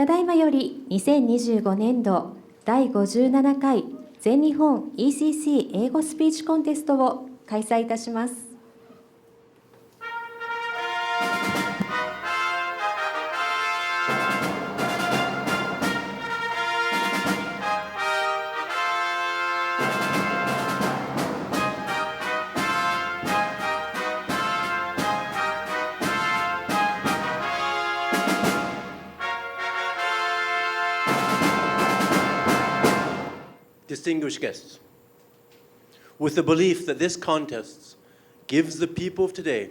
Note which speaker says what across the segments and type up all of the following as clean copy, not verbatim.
Speaker 1: だいまより2025年度第57回全日本 ECC 英語スピーチコンテストを開催いたします。
Speaker 2: Distinguished guests, with the belief that this contest gives the people of today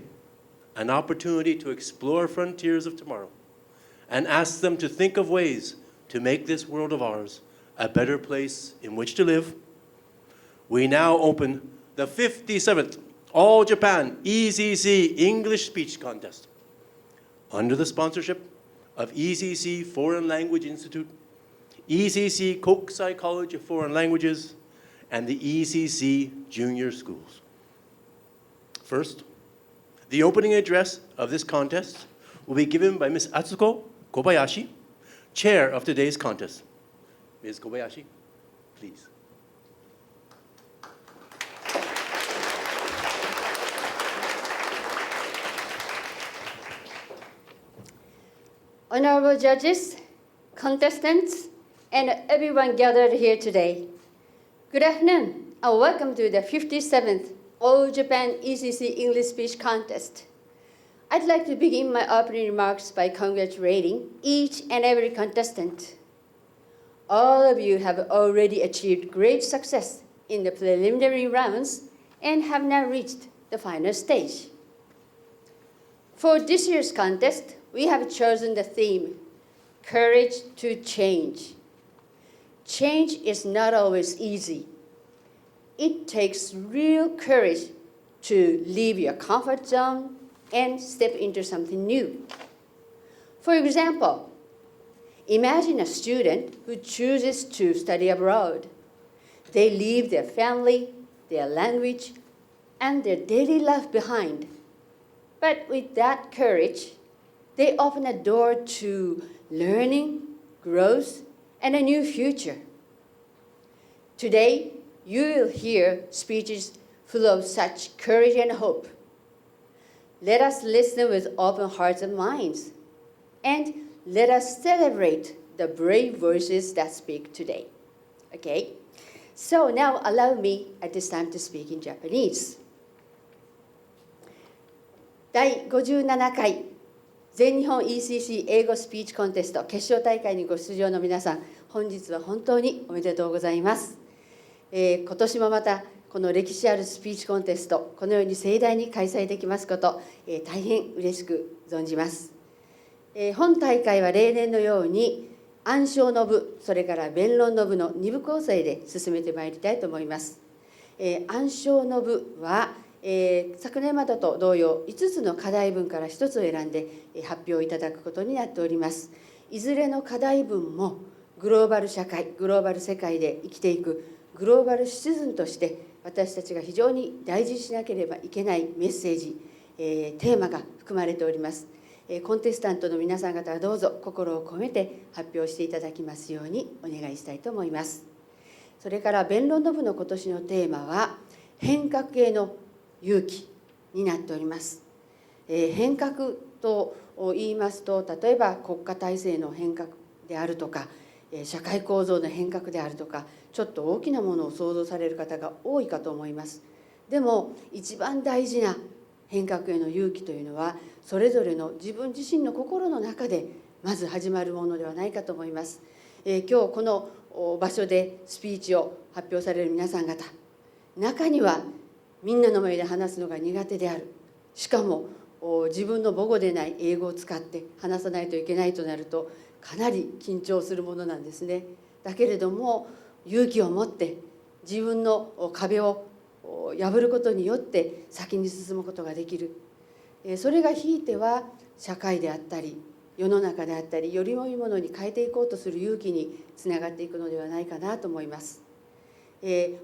Speaker 2: an opportunity to explore frontiers of tomorrow and asks them to think of ways to make this world of ours a better place in which to live, we now open the 57th All Japan ECC English Speech Contest under the sponsorship of ECC Foreign Language Institute, ECC Kokusai College of Foreign Languages, and the ECC Junior Schools. First, the opening address of this contest will be given by Ms. Atsuko Kobayashi, chair of today's contest. Ms. Kobayashi, please.
Speaker 3: Honorable judges, contestants, and everyone gathered here today. Good afternoon, and welcome to the 57th All Japan ECC English Speech Contest. I'd like to begin my opening remarks by congratulating each and every contestant. All of you have already achieved great success in the preliminary rounds and have now reached the final stage. For this year's contest, we have chosen the theme, Courage to Change. Change is not always easy. It takes real courage to leave your comfort zone and step into something new. For example, imagine a student who chooses to study abroad. They leave their family, their language, and their daily life behind. But with that courage, they open a door to learning, growth, and a new future. Today, you will hear speeches full of such courage and hope. Let us listen with open hearts and minds, and let us celebrate the brave voices that speak today. Okay? So now allow me at this time to speak in Japanese. 第57回全日本 ECC 英語スピーチコンテスト決勝大会にご出場の皆さん、本日は本当におめでとうございます。今年もまたこの歴史あるスピーチコンテスト、このように盛大に開催できますこと、大変嬉しく存じます。本大会は例年のように暗唱の部、それから弁論の部の2部構成で進めてまいりたいと思います。暗唱の部は昨年までと同様5つの課題文から1つを選んで発表いただくことになっております。いずれの課題文もグローバル社会、グローバル世界で生きていくグローバルシチズンとして私たちが非常に大事にしなければいけないメッセージ、テーマが含まれております。コンテスタントの皆さん方はどうぞ心を込めて発表していただきますようにお願いしたいと思います。それから弁論の部の今年のテーマは変革への勇気になっております。変革と言いますと、例えば国家体制の変革であるとか社会構造の変革であるとか、ちょっと大きなものを想像される方が多いかと思います。でも一番大事な変革への勇気というのはそれぞれの自分自身の心の中でまず始まるものではないかと思います。今日この場所でスピーチを発表される皆さん方、中にはみんなの前で話すのが苦手である、しかも自分の母語でない英語を使って話さないといけないとなるとかなり緊張するものなんですね。だけれども勇気を持って自分の壁を破ることによって先に進むことができる。それがひいては社会であったり世の中であったりより良いものに変えていこうとする勇気につながっていくのではないかなと思います。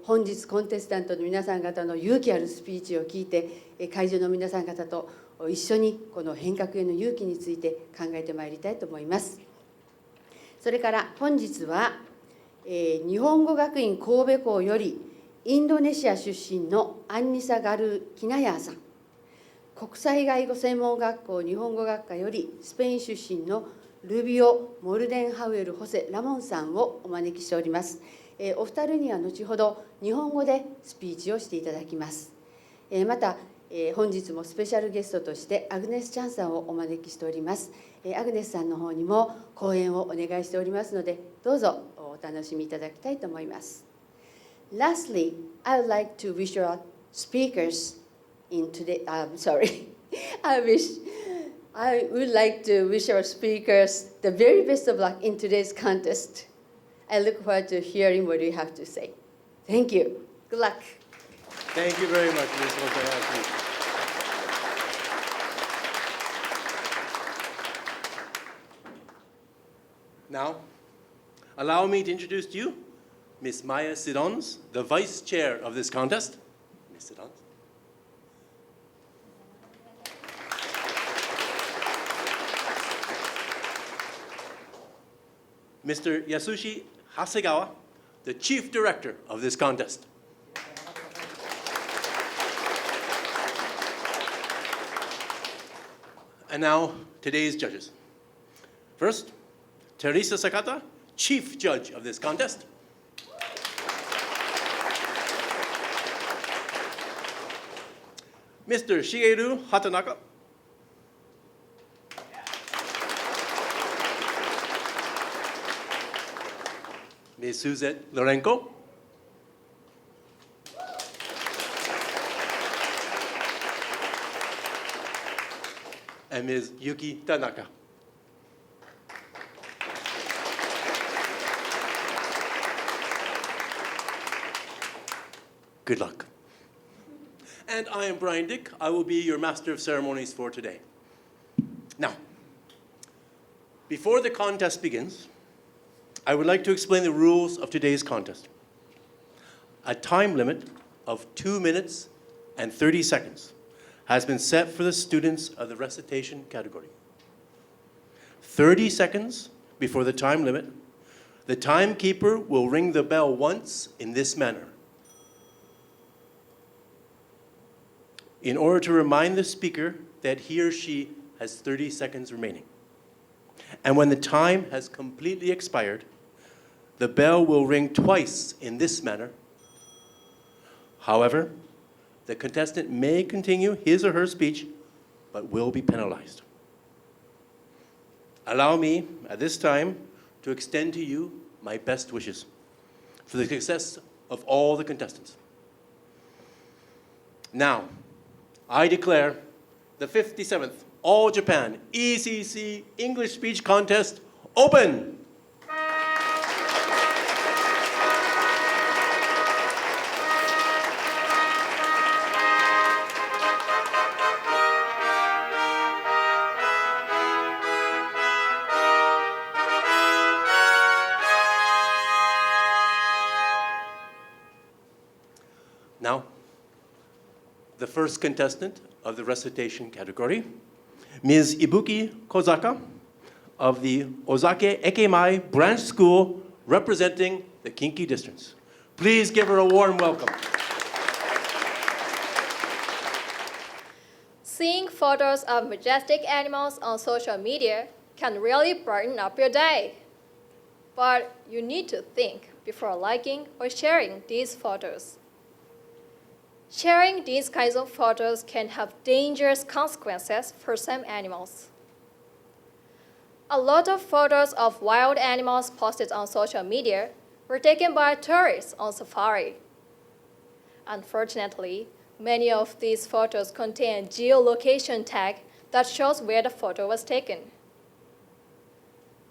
Speaker 3: 本日コンテスタントの皆さん方の勇気あるスピーチを聞いて会場の皆さん方と一緒にこの変革への勇気について考えてまいりたいと思います。それから本日は、日本語学院神戸校よりインドネシア出身のアンニサ・ガル・キナヤーさん、国際外語専門学校日本語学科よりスペイン出身のルビオ・モルデンハウエル・ホセ・ラモンさんをお招きしております。お二人には後ほど日本語でスピーチをしていただきます。また本日もスペシャルゲストとしてアグネス・チャンさんをお招きしております。アグネスさんの方にも講演をお願いしておりますので、どうぞお楽しみいただきたいと思います。Lastly, I would like to wish our speakers in today, I would like to wish our speakers the very best of luck in today's contest. I look forward to hearing what you have to say. Thank you. Good luck.
Speaker 2: Thank you very much, Ms. Motoyaki. Now, allow me to introduce to you Ms. Maya Sidons, the vice chair of this contest. Ms. Sidons. Mr. Yasushi Hasegawa, the chief director of this contest. And now, today's judges. First, Teresa Sakata, chief judge of this contest. Mr. Shigeru Hatanaka. Ms. Suzette Lorenko. And Ms. Yuki Tanaka. Good luck. And I am Brian Dick. I will be your master of ceremonies for today. Now, before the contest begins, I would like to explain the rules of today's contest. A time limit of 2 minutes and 30 seconds has been set for the students of the recitation category. 30 seconds before the time limit, the timekeeper will ring the bell once in this manner. In order to remind the speaker that he or she has 30 seconds remaining. And when the time has completely expired, the bell will ring twice in this manner. However, the contestant may continue his or her speech, but will be penalized. Allow me, at this time, to extend to you my best wishes for the success of all the contestants. Now, I declare the 57th All Japan ECC English Speech Contest open. Now, the first contestant of the recitation category, Ms. Ibuki Kozaka of the Ozake Ekemai Branch School, representing the Kinki districts. Please give her a warm welcome.
Speaker 4: Seeing photos of majestic animals on social media can really brighten up your day. But you need to think before liking or sharing these photos. Sharing these kinds of photos can have dangerous consequences for some animals. A lot of photos of wild animals posted on social media were taken by tourists on safari. Unfortunately, many of these photos contain a geolocation tag that shows where the photo was taken.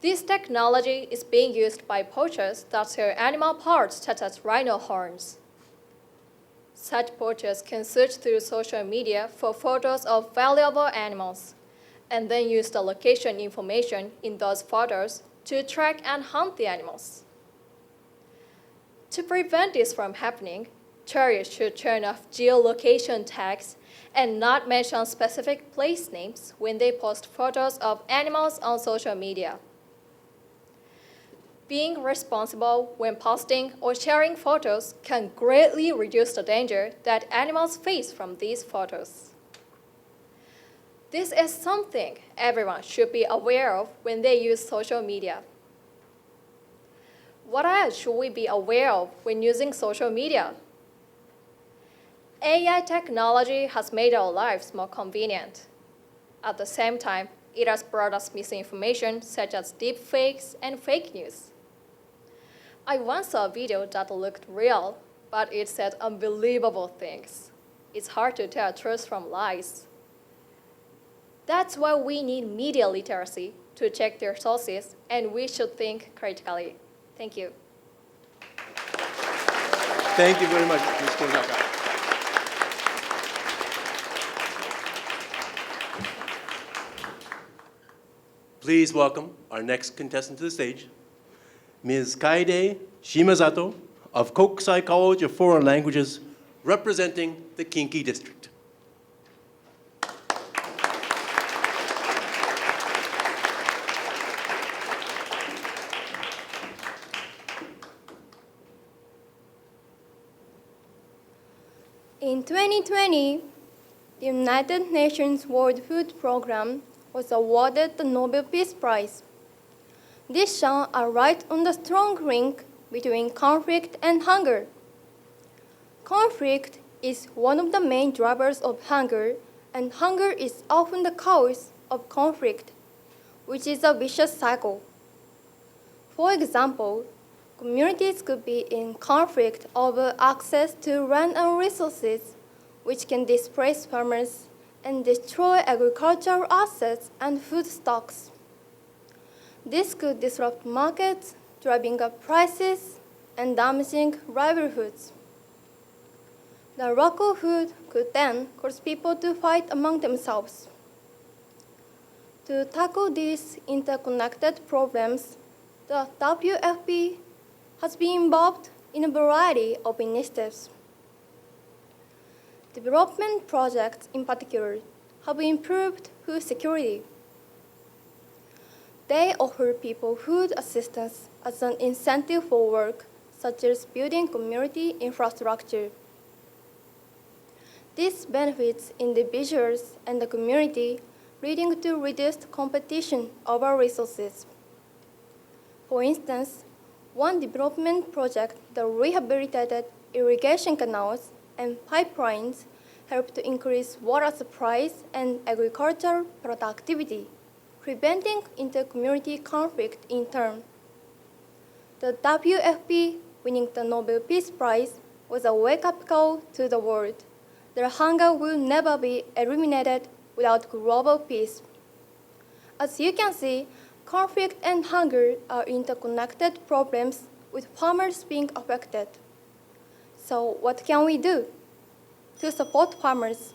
Speaker 4: This technology is being used by poachers that sell animal parts such as rhino horns. Such poachers can search through social media for photos of valuable animals, and then use the location information in those photos to track and hunt the animals. To prevent this from happening, tourists should turn off geolocation tags and not mention specific place names when they post photos of animals on social media. Being responsible when posting or sharing photos can greatly reduce the danger that animals face from these photos. This is something everyone should be aware of when they use social media. What else should we be aware of when using social media? AI technology has made our lives more convenient. At the same time, it has brought us misinformation such as deepfakes and fake news. I once saw a video that looked real, but it said unbelievable things. It's hard to tell truth from lies. That's why we need media literacy to check their sources, and we should think critically. Thank you.
Speaker 2: Thank you very much, Ms. Konaka. Please welcome our next contestant to the stage, Ms. Kaide Shimazato of Kokusai College of Foreign Languages, representing the Kinki District.
Speaker 5: In 2020, the United Nations World Food Programme was awarded the Nobel Peace Prize. This shone a light on the strong link between conflict and hunger. Conflict is one of the main drivers of hunger, and hunger is often the cause of conflict, which is a vicious cycle. For example, communities could be in conflict over access to land and resources, which can displace farmers and destroy agricultural assets and food stocks. This could disrupt markets, driving up prices, and damaging livelihoods. The lack of food could then cause people to fight among themselves. To tackle these interconnected problems, the WFP has been involved in a variety of initiatives. Development projects in particular have improved food security. They offer people food assistance as an incentive for work, such as building community infrastructure. This benefits individuals and the community, leading to reduced competition over resources. For instance, one development project that rehabilitated irrigation canals and pipelines helped to increase water supplies and agricultural productivity, preventing inter-community conflict in turn. The WFP winning the Nobel Peace Prize was a wake-up call to the world that hunger will never be eliminated without global peace. As you can see, conflict and hunger are interconnected problems with farmers being affected. So what can we do to support farmers?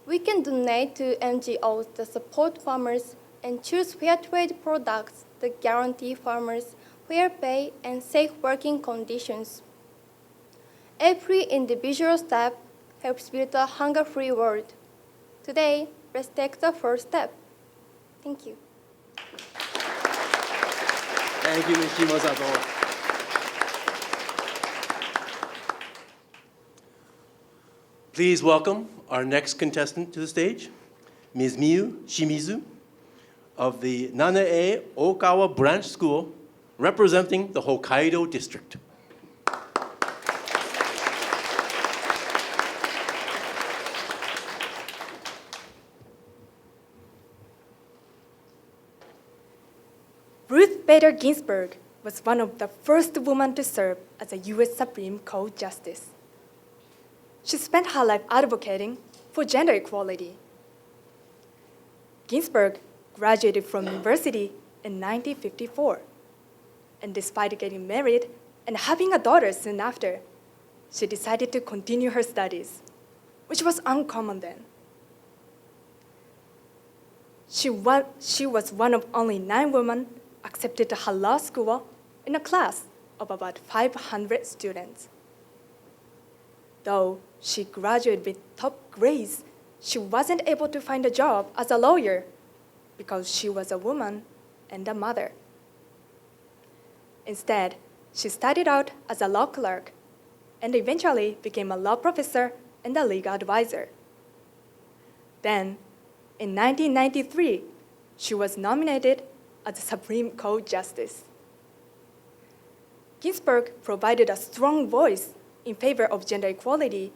Speaker 5: We can donate to NGOs that support farmers and choose fair trade products that guarantee farmers fair pay and safe working conditions. Every individual step helps build a hunger-free world. Today, let's take the first step. Thank you.
Speaker 2: Thank you, Ms. Shimazato. Please welcome our next contestant to the stage, Ms. Miyu Shimizu of the Nanae Okawa Branch School, representing the Hokkaido District.
Speaker 6: Ruth Bader Ginsburg was one of the first women to serve as a U.S. Supreme Court Justice. She spent her life advocating for gender equality. Ginsburg graduated from university in 1954, and despite getting married and having a daughter soon after, she decided to continue her studies, which was uncommon then. She was one of only 9 women accepted to her law school in a class of about 500 students. Though she graduated with top grades, she wasn't able to find a job as a lawyer because she was a woman and a mother. Instead, she started out as a law clerk and eventually became a law professor and a legal advisor. Then, in 1993, she was nominated as Supreme Court Justice. Ginsburg provided a strong voice in favor of gender equality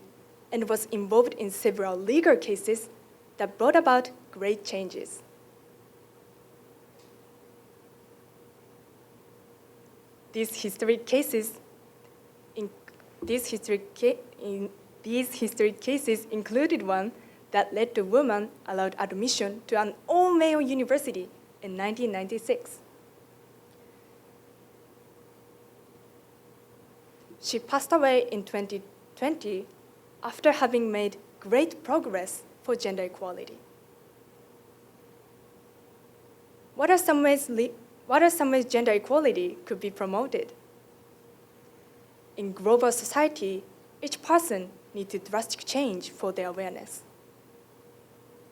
Speaker 6: and was involved in several legal cases that brought about great changes. These historic cases included one that led to women allowed admission to an all-male university in 1996. She passed away in 2020 after having made great progress for gender equality. What are some ways gender equality could be promoted? In global society, each person needs a drastic change for their awareness.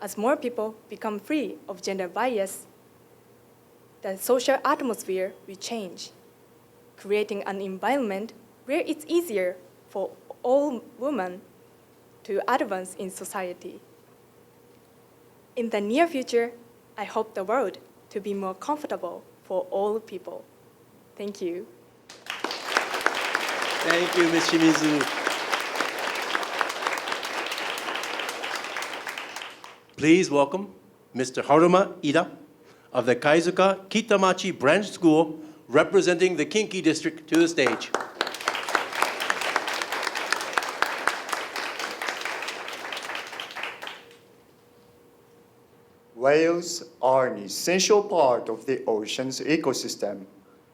Speaker 6: As more people become free of gender bias, the social atmosphere will change, creating an environment where it's easier for all women to advance in society. In the near future, I hope the world to be more comfortable for all people. Thank you.
Speaker 2: Thank you, Ms. Shimizu. Please welcome Mr. Haruma Ida of the Kaizuka Kitamachi Branch School, representing the Kinki District, to the stage.
Speaker 7: Whales are an essential part of the ocean's ecosystem,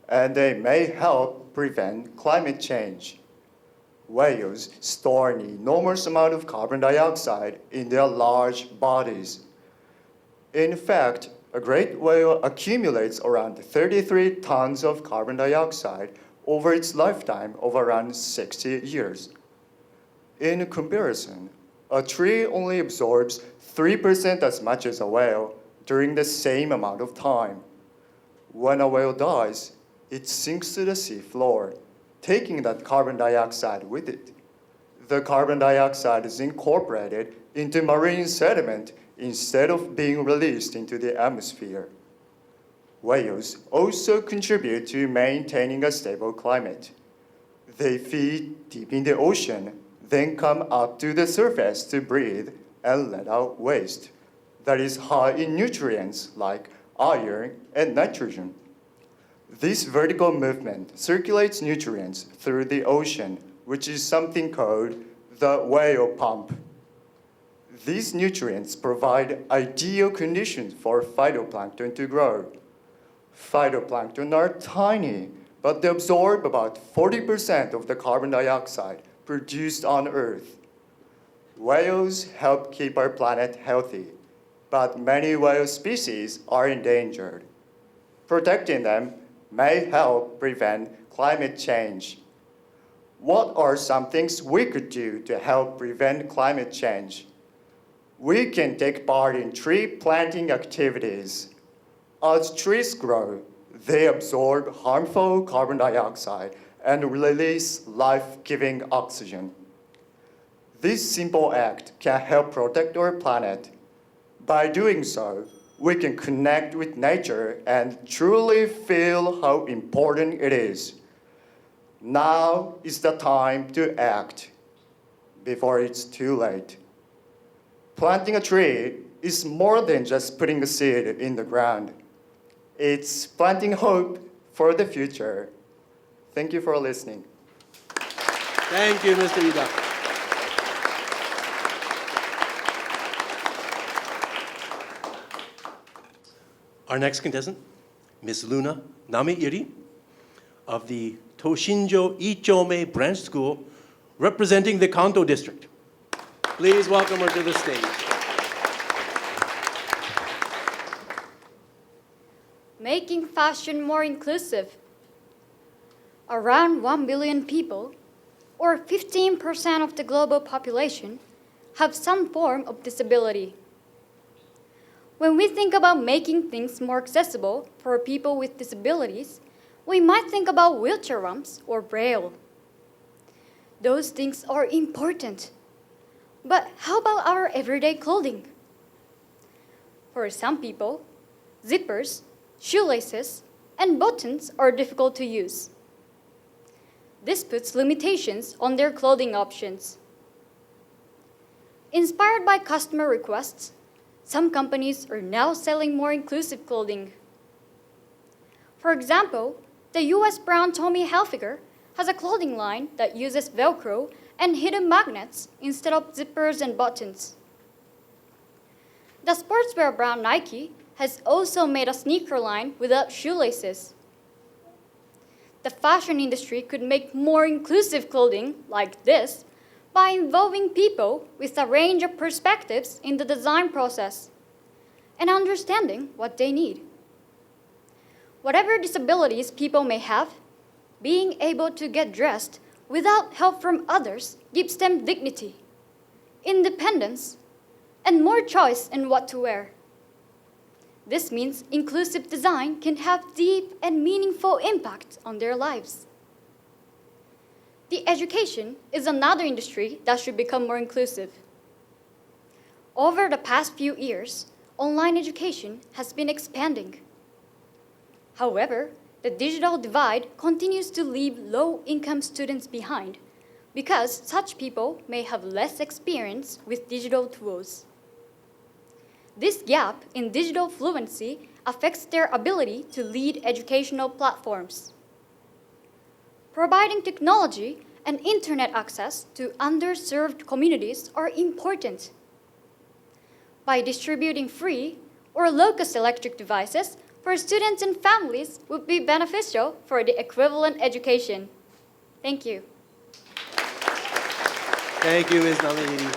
Speaker 7: and they may help prevent climate change. Whales store an enormous amount of carbon dioxide in their large bodies. In fact, a great whale accumulates around 33 tons of carbon dioxide over its lifetime of around 60 years. In comparison, a tree only absorbs 3% as much as a whale during the same amount of time. When a whale dies, it sinks to the seafloor, taking that carbon dioxide with it. The carbon dioxide is incorporated into marine sediment instead of being released into the atmosphere. Whales also contribute to maintaining a stable climate. They feed deep in the ocean, then come up to the surface to breathe and let out waste that is high in nutrients like iron and nitrogen. This vertical movement circulates nutrients through the ocean, which is something called the whale pump. These nutrients provide ideal conditions for phytoplankton to grow. Phytoplankton are tiny, but they absorb about 40% of the carbon dioxide produced on Earth. Whales help keep our planet healthy, but many whale species are endangered. Protecting them may help prevent climate change. What are some things we could do to help prevent climate change? We can take part in tree planting activities. As trees grow, they absorb harmful carbon dioxide and release life-giving oxygen. This simple act can help protect our planet. By doing so, we can connect with nature and truly feel how important it is. Now is the time to act before it's too late. Planting a tree is more than just putting a seed in the ground. It's planting hope for the future. Thank you for listening.
Speaker 2: Thank you, Mr. Ida. Our next contestant, Ms. Luna Nami-iri of the Toshinjo Ichome Branch School, representing the Kanto District. Please welcome her to the stage.
Speaker 8: Making fashion more inclusive. Around 1 billion people, or 15% of the global population, have some form of disability. When we think about making things more accessible for people with disabilities, we might think about wheelchair ramps or braille. Those things are important. But how about our everyday clothing? For some people, zippers, shoelaces, and buttons are difficult to use. This puts limitations on their clothing options. Inspired by customer requests, some companies are now selling more inclusive clothing. For example, the US brand Tommy Hilfiger has a clothing line that uses Velcro and hidden magnets instead of zippers and buttons. The sportswear brand Nike has also made a sneaker line without shoelaces. The fashion industry could make more inclusive clothing like this by involving people with a range of perspectives in the design process and understanding what they need. Whatever disabilities people may have, being able to get dressed without help from others gives them dignity, independence, and more choice in what to wear. This means inclusive design can have deep and meaningful impact on their lives. The education is another industry that should become more inclusive. Over the past few years, online education has been expanding. However, the digital divide continues to leave low-income students behind because such people may have less experience with digital tools. This gap in digital fluency affects their ability to lead educational platforms. Providing technology and internet access to underserved communities are important. By distributing free or low-cost electric devices for students and families would be beneficial for the equivalent education. Thank you.
Speaker 2: Thank you, Ms. Namihiri.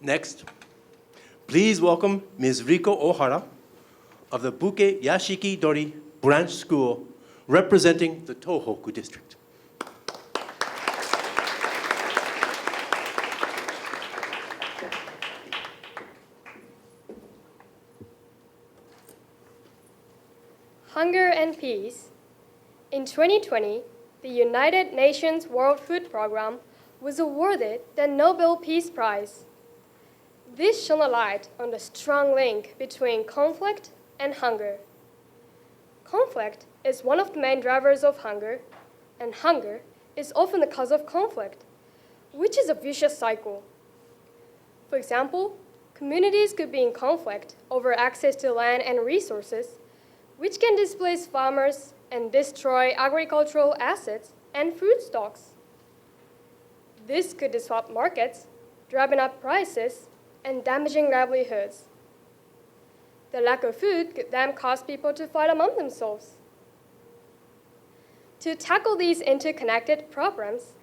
Speaker 2: Next, please welcome Ms. Riko Ohara of the Buke Yashiki Dori Branch School, representing the Tohoku District.
Speaker 9: Hunger and peace. In 2020, the United Nations World Food Programme was awarded the Nobel Peace Prize. This shone a light on the strong link between conflict and hunger. Conflict is one of the main drivers of hunger, and hunger is often the cause of conflict, which is a vicious cycle. For example, communities could be in conflict over access to land and resources, which can displace farmers and destroy agricultural assets and food stocks. This could disrupt markets, driving up prices, and damaging livelihoods. The lack of food could then cause people to fight among themselves. To tackle these interconnected problems,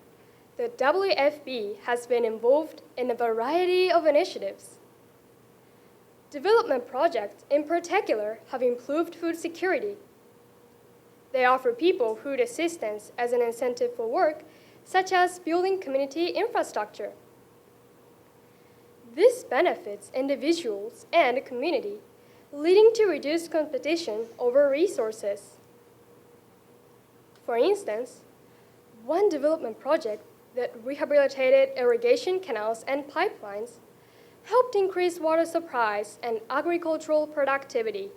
Speaker 9: the WFP has been involved in a variety of initiatives. Development projects in particular have improved food security. They offer people food assistance as an incentive for work, such as building community infrastructure. This benefits individuals and community, leading to reduced competition over resources. For instance, one development project that rehabilitated irrigation canals and pipelines helped increase water supplies and agricultural productivity,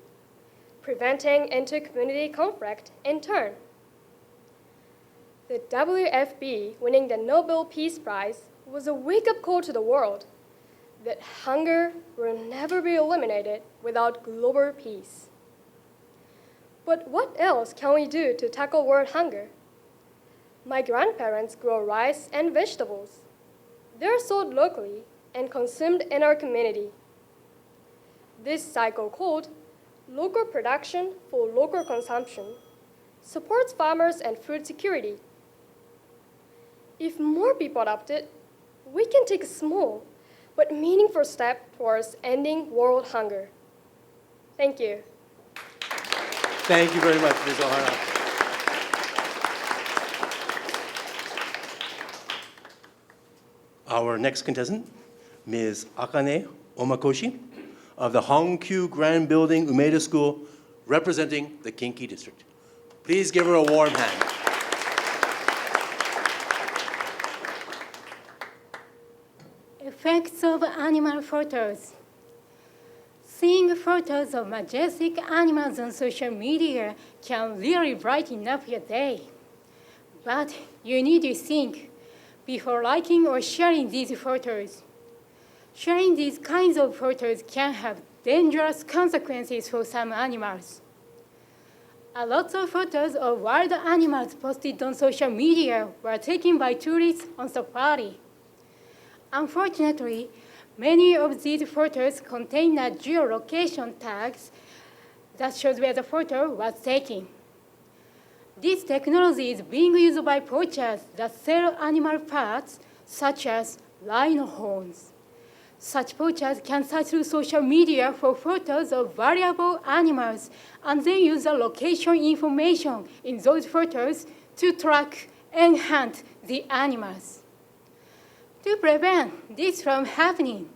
Speaker 9: preventing inter-community conflict in turn. The WFP winning the Nobel Peace Prize was a wake-up call to the world that hunger will never be eliminated without global peace. But what else can we do to tackle world hunger? My grandparents grow rice and vegetables. They're sold locally and consumed in our community. This cycle, called local production for local consumption, supports farmers and food security. If more people adopt it, we can take a small but meaningful step towards ending world hunger. Thank you.
Speaker 2: Thank you very much, Ms. Ohara. Our next contestant, Ms. Akane Omakoshi of the Honkyu Grand Building Umeda School, representing the Kinki district. Please give her a warm hand.
Speaker 10: Effects of animal photos. Seeing photos of majestic animals on social media can really brighten up your day. But you need to think before liking or sharing these photos. Sharing these kinds of photos can have dangerous consequences for some animals. A lot of photos of wild animals posted on social media were taken by tourists on safari. Unfortunately, many of these photos contain a geolocation tags that shows where the photo was taken. This technology is being used by poachers that sell animal parts, such as rhino horns. Such poachers can search through social media for photos of valuable animals and then use the location information in those photos to track and hunt the animals. To prevent this from happening,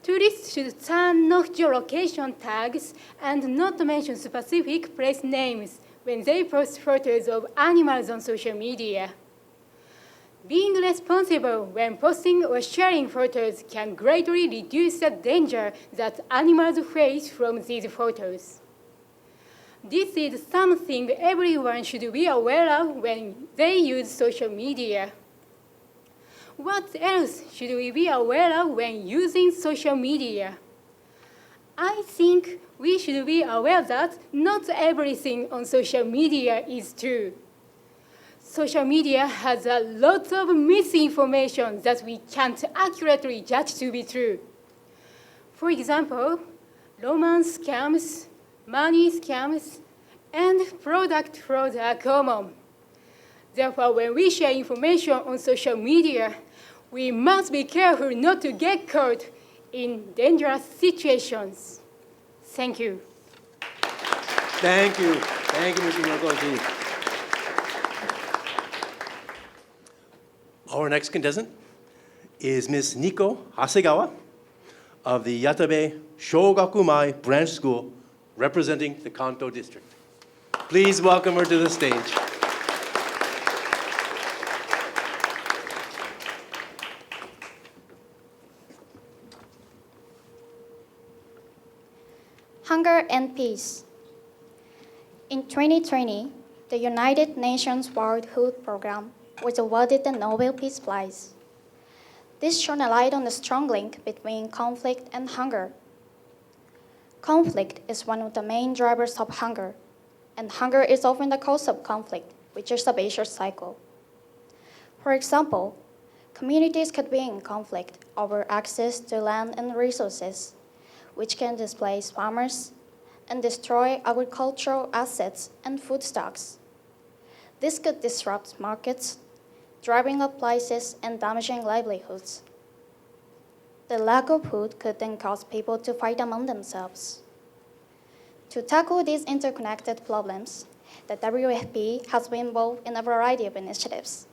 Speaker 10: tourists should turn off geolocation tags and not mention specific place names when they post photos of animals on social media. Being responsible when posting or sharing photos can greatly reduce the danger that animals face from these photos. This is something everyone should be aware of when they use social media. What else should we be aware of when using social media? I think we should be aware that not everything on social media is true. Social media has a lot of misinformation that we can't accurately judge to be true. For example, romance scams, money scams, and product fraud are common. Therefore, when we share information on social media, we must be careful not to get caught in dangerous situations. Thank you.
Speaker 2: Thank you. Thank you, Mr. Murakoshi. Our next contestant is Ms. Niko Hasegawa of the Yatabe Shogakumai Branch School, representing the Kanto district. Please welcome her to the stage.
Speaker 8: Hunger and peace. In 2020, the United Nations World Food Programme was awarded the Nobel Peace Prize. This shone a light on the strong link between conflict and hunger. Conflict is one of the main drivers of hunger, and hunger is often the cause of conflict, which is a vicious cycle. For example, communities could be in conflict over access to land and resources, which can displace farmers and destroy agricultural assets and food stocks. This could disrupt markets, driving up prices and damaging livelihoods. The lack of food could then cause people to fight among themselves. To tackle these interconnected problems, the WFP has been involved in a variety of initiatives.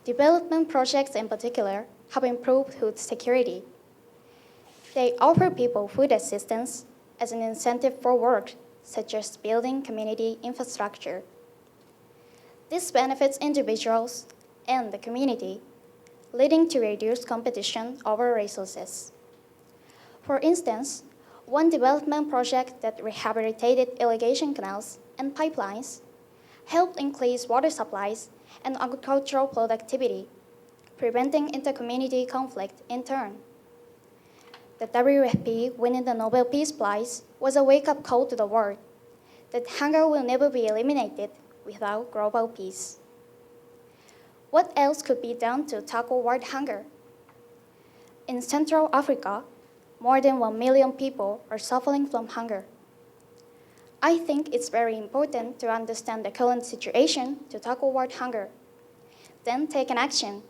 Speaker 8: Development projects in particular have improved food security. They offer people food assistance as an incentive for work, such as building community infrastructure. This benefits individuals and the community, leading to reduced competition over resources. For instance, one development project that rehabilitated irrigation canals and pipelines helped increase water supplies and agricultural productivity, preventing inter-community conflict in turn. The WFP winning the Nobel Peace Prize was a wake-up call to the world that hunger will never be eliminated without global peace. What else could be done to tackle world hunger? In Central Africa, more than 1 million people are suffering from hunger. I think it's very important to understand the current situation to tackle world hunger, then take an action.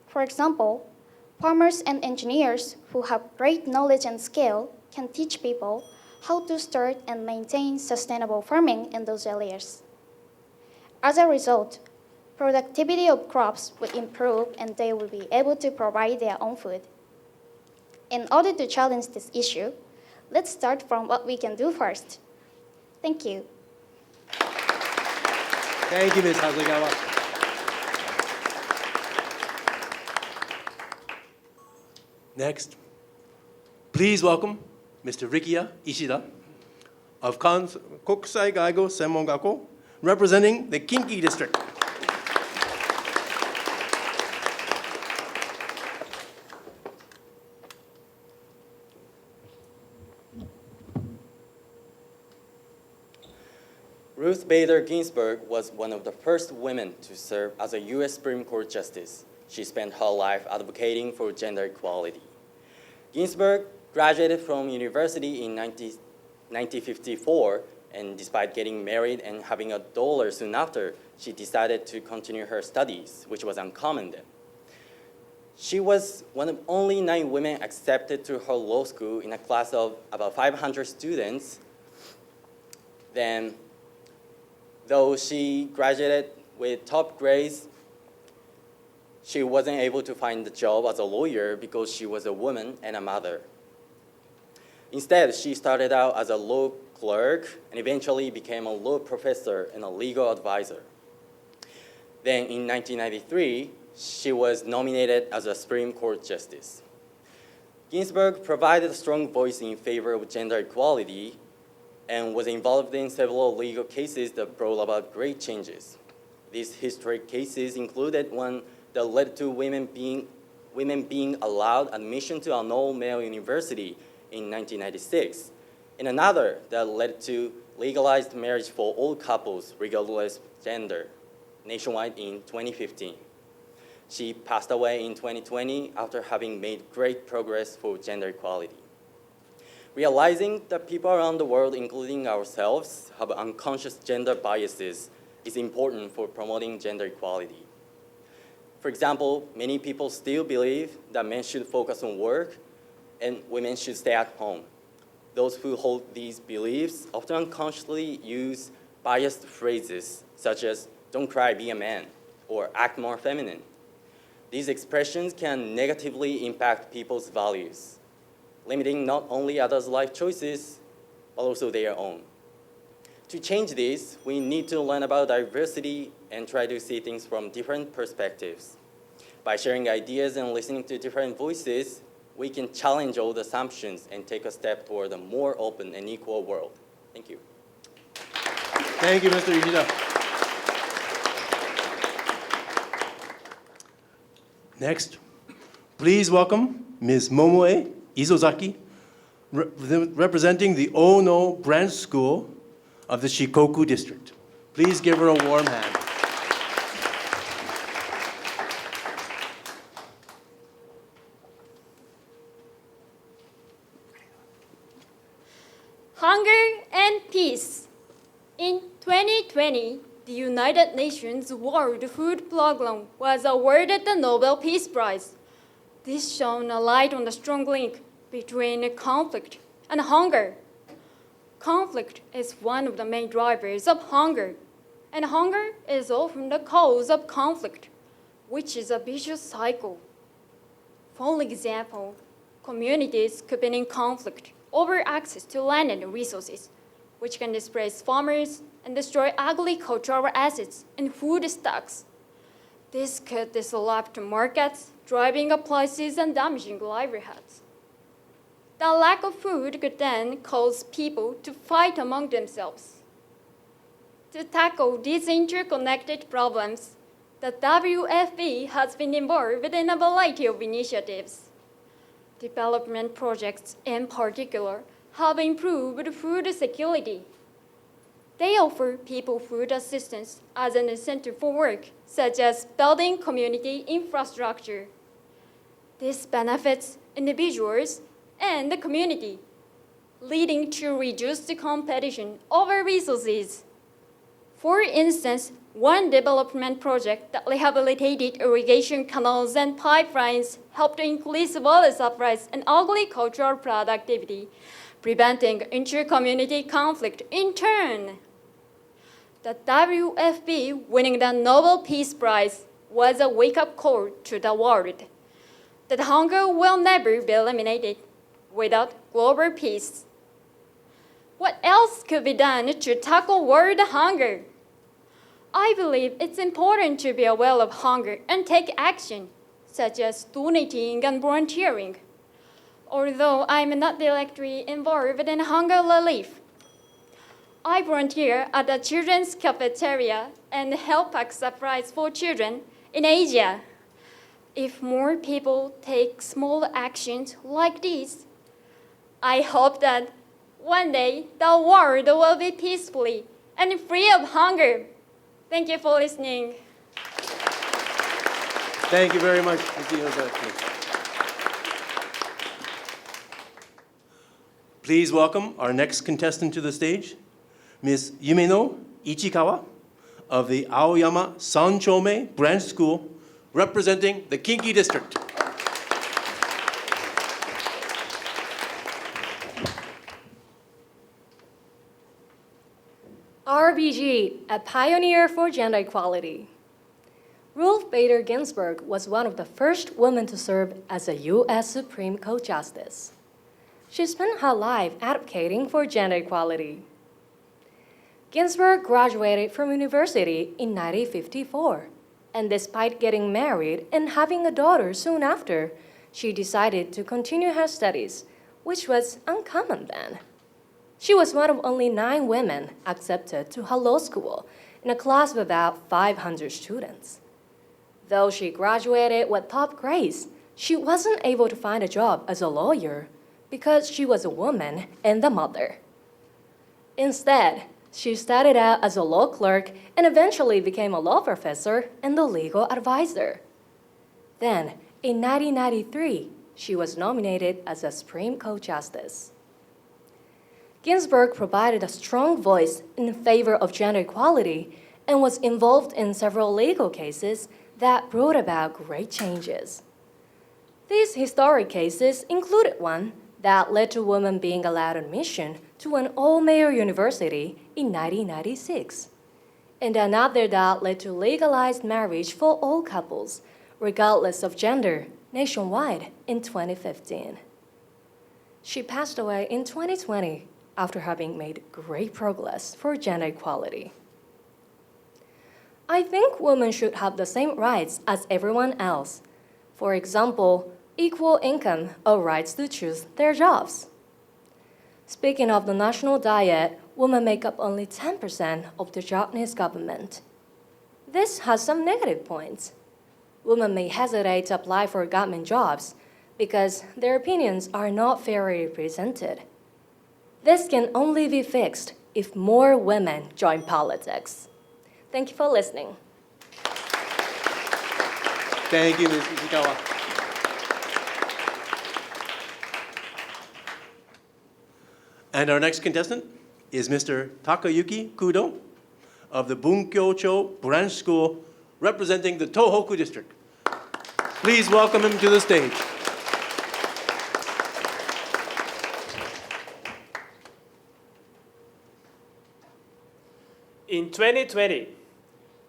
Speaker 8: For example, farmers and engineers who have great knowledge and skill can teach people how to start and maintain sustainable farming in those areas. As a result, productivity of crops will improve and they will be able to provide their own food. In order to challenge this issue, let's start from what we can do first. Thank you.
Speaker 2: Thank you, Ms. Hasegawa. Next, please welcome Mr. Rikiya Ishida of Kokusai Gaigo Senmon Gakko, representing the Kinki District.
Speaker 11: Ruth Bader Ginsburg was one of the first women to serve as a U.S. Supreme Court Justice. She spent her life advocating for gender equality. Ginsburg graduated from university in 1954, and despite getting married and having a daughter soon after, she decided to continue her studies, which was uncommon then. She was one of only 9 women accepted to her law school in a class of about 500 students. Then, though she graduated with top grades, she wasn't able to find a job as a lawyer because she was a woman and a mother. Instead, she started out as a law clerk and eventually became a law professor and a legal advisor. Then in 1993, she was nominated as a Supreme Court Justice. Ginsburg provided a strong voice in favor of gender equality and was involved in several legal cases that brought about great changes. These historic cases included one that led to women being allowed admission to an all-male university in 1996, and another that led to legalized marriage for all couples, regardless of gender, nationwide in 2015. She passed away in 2020 after having made great progress for gender equality. Realizing that people around the world, including ourselves, have unconscious gender biases is important for promoting gender equality. For example, many people still believe that men should focus on work and women should stay at home. Those who hold these beliefs often unconsciously use biased phrases such as, "Don't cry, be a man," or "act more feminine." These expressions can negatively impact people's values, limiting not only others' life choices, but also their own. To change this, we need to learn about diversity and try to see things from different perspectives. By sharing ideas and listening to different voices, we can challenge old assumptions and take a step toward a more open and equal world. Thank you.
Speaker 2: Thank you, Mr. Ishida. Next, please welcome Ms. Momoe Izozaki, representing the Ono Branch School of the Shikoku District. Please give her a warm hand.
Speaker 8: Hunger and peace. In 2020, the United Nations World Food Program was awarded the Nobel Peace Prize. This shone a light on the strong link between conflict and hunger. Conflict is one of the main drivers of hunger, and hunger is often the cause of conflict, which is a vicious cycle. For example, communities could be in conflict over access to land and resources, which can displace farmers and destroy agricultural assets and food stocks. This could disrupt markets, driving up prices and damaging livelihoods. The lack of food could then cause people to fight among themselves. To tackle these interconnected problems, the WFP has been involved in a variety of initiatives. Development projects, in particular, have improved food security. They offer people food assistance as an incentive for work, such as building community infrastructure. This benefits individuals and the community, leading to reduced competition over resources. For instance, one development project that rehabilitated irrigation canals and pipelines helped increase water supplies and agricultural productivity, preventing inter-community conflict in turn. The WFP winning the Nobel Peace Prize was a wake-up call to the world that hunger will never be eliminated without global peace. What else could be done to tackle world hunger? I believe it's important to be aware of hunger and take action, such as donating and volunteering. Although I'm not directly involved in hunger relief, I volunteer at the children's cafeteria and help pack supplies for children in Asia. If more people take small actions like these, I hope that one day the world will be peacefully and free of hunger. Thank you for listening.
Speaker 2: Thank you very much, Ms. Ioza. Please welcome our next contestant to the stage, Ms. Yumeno Ichikawa of the Aoyama Sanchome Branch School, representing the Kinki District.
Speaker 12: RBG, a pioneer for gender equality. Ruth Bader Ginsburg was one of the first women to serve as a U.S. Supreme Court Justice. She spent her life advocating for gender equality. Ginsburg graduated from university in 1954, and despite getting married and having a daughter soon after, she decided to continue her studies, which was uncommon then. She was one of only 9 women accepted to her law school in a class of about 500 students. Though she graduated with top grades, she wasn't able to find a job as a lawyer because she was a woman and a mother. Instead, she started out as a law clerk and eventually became a law professor and a legal advisor. Then, in 1993, she was nominated as a Supreme Court Justice. Ginsburg provided a strong voice in favor of gender equality and was involved in several legal cases that brought about great changes. These historic cases included one that led to women being allowed admission to an all-male university in 1996, and another that led to legalized marriage for all couples, regardless of gender, nationwide in 2015. She passed away in 2020 after having made great progress for gender equality. I think women should have the same rights as everyone else. For example, equal income or rights to choose their jobs. Speaking of the national diet, women make up only 10% of the Japanese government. This has some negative points. Women may hesitate to apply for government jobs because their opinions are not fairly represented. This can only be fixed if more women join politics. Thank you for listening.
Speaker 2: Thank you, Ms. Ichikawa. And our next contestant is Mr. Takayuki Kudo of the Bunkyocho Branch School, representing the Tohoku District. Please welcome him to the stage.
Speaker 13: In 2020,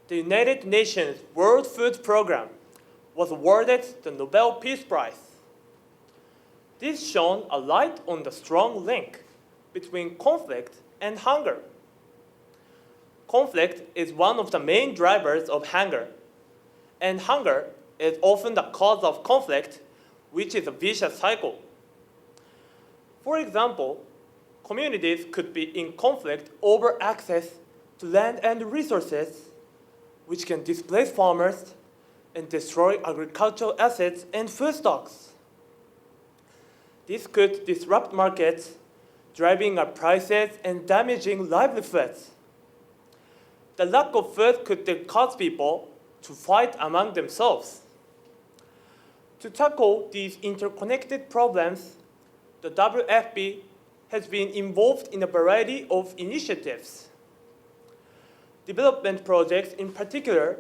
Speaker 13: the United Nations World Food Programme was awarded the Nobel Peace Prize. This shone a light on the strong link between conflict and hunger. Conflict is one of the main drivers of hunger, and hunger is often the cause of conflict, which is a vicious cycle. For example, communities could be in conflict over access to land and resources, which can displace farmers and destroy agricultural assets and food stocks. This could disrupt markets, driving up prices and damaging livelihoods. The lack of food could then cause people to fight among themselves. To tackle these interconnected problems, the WFP has been involved in a variety of initiatives. Development projects in particular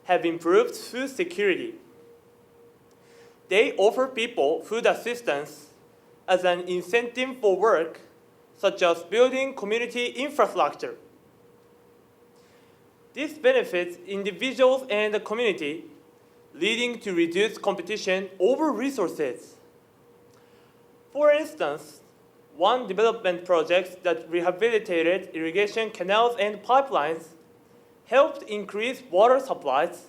Speaker 13: have improved food security. They offer people food assistance as an incentive for work, such as building community infrastructure. This benefits individuals and the community, leading to reduced competition over resources. For instance, one development project that rehabilitated irrigation canals and pipelines helped increase water supplies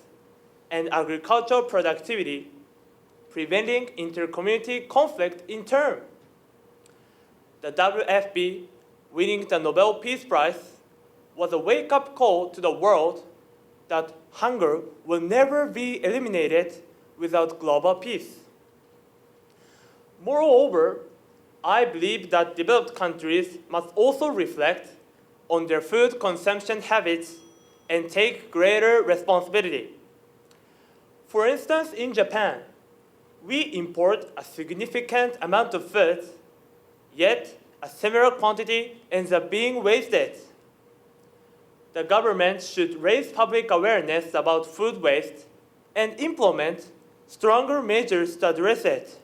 Speaker 13: and agricultural productivity, preventing inter-community conflict in turn. The WFP winning the Nobel Peace Prize was a wake-up call to the world that hunger will never be eliminated without global peace. Moreover, I believe that developed countries must also reflect on their food consumption habits and take greater responsibility. For instance, in Japan, we import a significant amount of food, yet a similar quantity ends up being wasted. The government should raise public awareness about food waste and implement stronger measures to address it.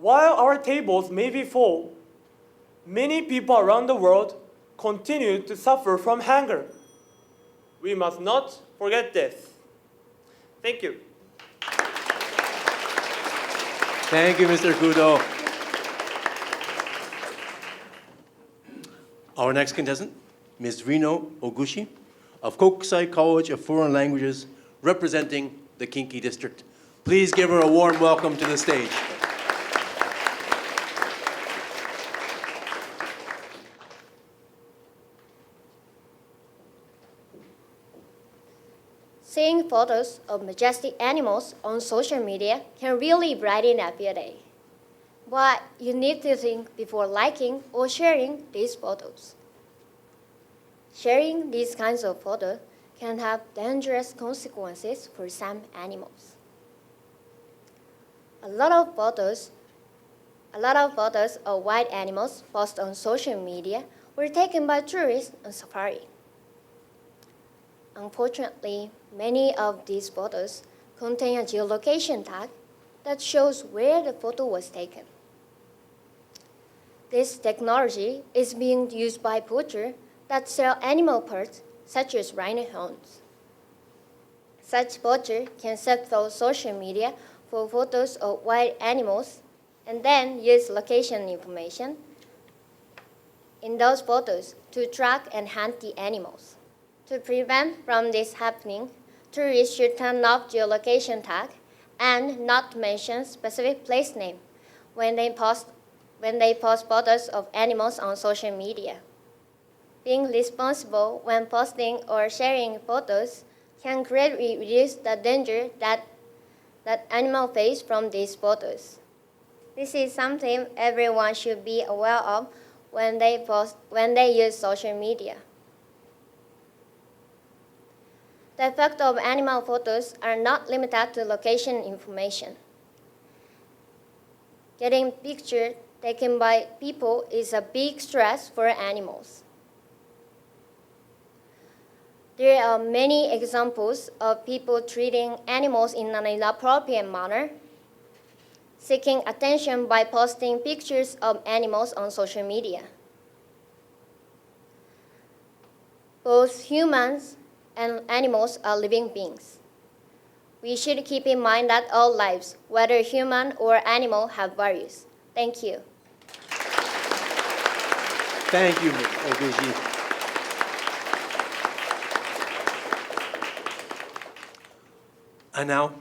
Speaker 13: While our tables may be full, many people around the world continue to suffer from hunger. We must not forget this. Thank you.
Speaker 2: Thank you, Mr. Kudo. Our next contestant, Ms. Rino Oguchi of Kokusai College of Foreign Languages, representing the Kinki District. Please give her a warm welcome to the stage.
Speaker 14: Seeing photos of majestic animals on social media can really brighten up your day. But you need to think before liking or sharing these photos. Sharing these kinds of photos can have dangerous consequences for some animals. A lot of photos of wild animals posted on social media were taken by tourists on safari. Unfortunately, many of these photos contain a geolocation tag that shows where the photo was taken. This technology is being used by poachers that sell animal parts such as rhino horns. Such poachers can search through social media for photos of wild animals and then use location information in those photos to track and hunt the animals. To prevent from this happening, tourists should turn off geolocation tag and not mention specific place name when they post photos of animals on social media. Being responsible when posting or sharing photos can greatly reduce the danger that animals face from these photos. This is something everyone should be aware of when they use social media. The effect of animal photos are not limited to location information. Getting pictures taken by people is a big stress for animals. There are many examples of people treating animals in an inappropriate manner, seeking attention by posting pictures of animals on social media. Both humans and animals are living beings. We should keep in mind that all lives, whether human or animal, have values. Thank you.
Speaker 2: Thank you, Ms. Oguchi. And now,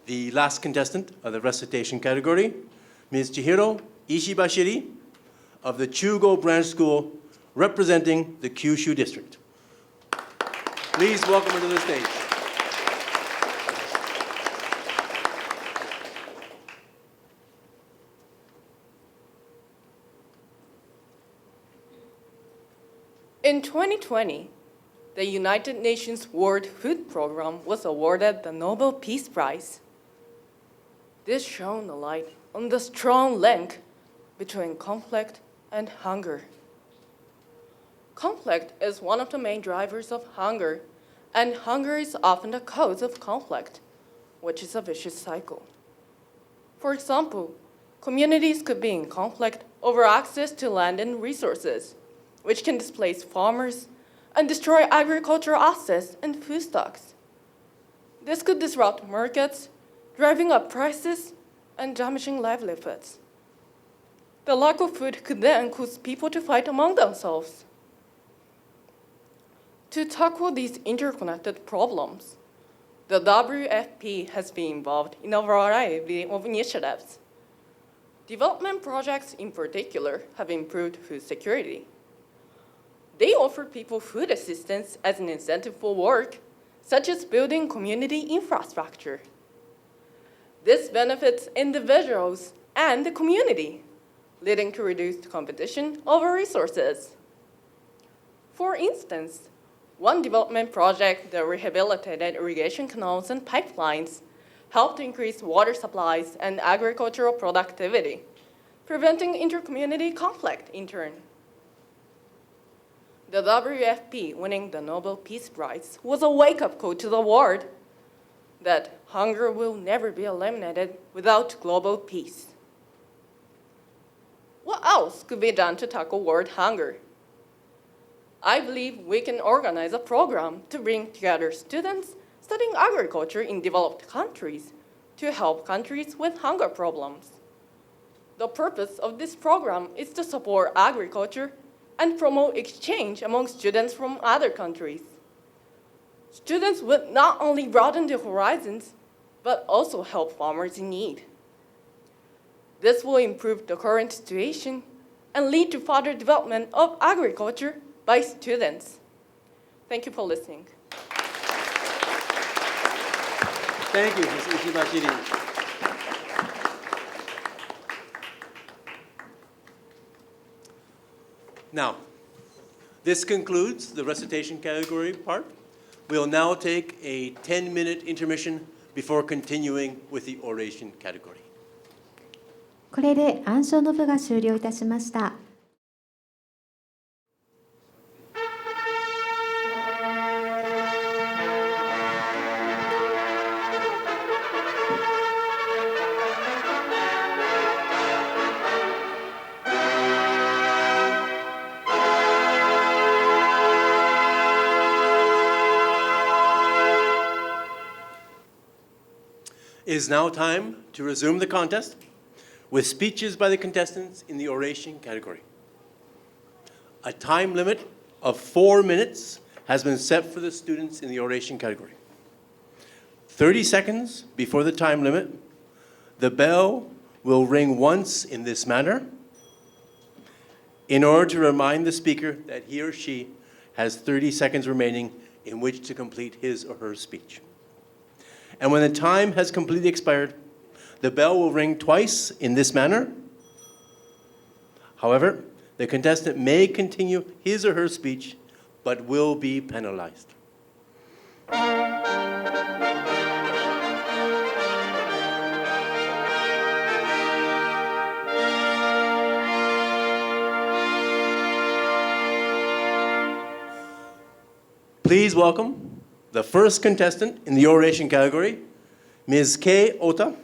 Speaker 2: the last contestant of the recitation category, Ms. Chihiro Ishibashiri of the Chugo Branch School, representing the Kyushu District. Please welcome her to the stage.
Speaker 15: In 2020, the United Nations World Food Program was awarded the Nobel Peace Prize. This shone a light on the strong link between conflict and hunger. Conflict is one of the main drivers of hunger, and hunger is often the cause of conflict, which is a vicious cycle. For example, communities could be in conflict over access to land and resources, which can displace farmers and destroy agricultural assets and food stocks. This could disrupt markets, driving up prices and damaging livelihoods. The lack of food could then cause people to fight among themselves. To tackle these interconnected problems, the WFP has been involved in a variety of initiatives. Development projects in particular have improved food security. They offer people food assistance as an incentive for work, such as building community infrastructure. This benefits individuals and the community, leading to reduced competition over resources. For instance, one development project that rehabilitated irrigation canals and pipelines helped increase water supplies and agricultural productivity, preventing intercommunity conflict in turn. The WFP winning the Nobel Peace Prize was a wake-up call to the world that hunger will never be eliminated without global peace. What else could be done to tackle world hunger? I believe we can organize a program to bring together students studying agriculture in developed countries to help countries with hunger problems. The purpose of this program is to support agriculture and promote exchange among students from other countries. Students would not only broaden their horizons, but also help farmers in need. This will improve the current situation and lead to further development of agriculture by students. Thank you for listening.
Speaker 2: Thank you, Ms. Ishibashiri. Now, this concludes the recitation category part. We'll now take a 10-minute intermission before continuing with the oration category.
Speaker 1: これで暗唱の部が終了いたしました。
Speaker 2: It is now time to resume the contest with speeches by the contestants in the oration category. A time limit of 4 minutes has been set for the students in the oration category. 30 seconds before the time limit, the bell will ring once in this manner in order to remind the speaker that he or she has 30 seconds remaining in which to complete his or her speech. And when the time has completely expired, the bell will ring twice in this manner. However, the contestant may continue his or her speech, but will be penalized. Please welcome the first contestant in the oration category, Ms. Kei Ota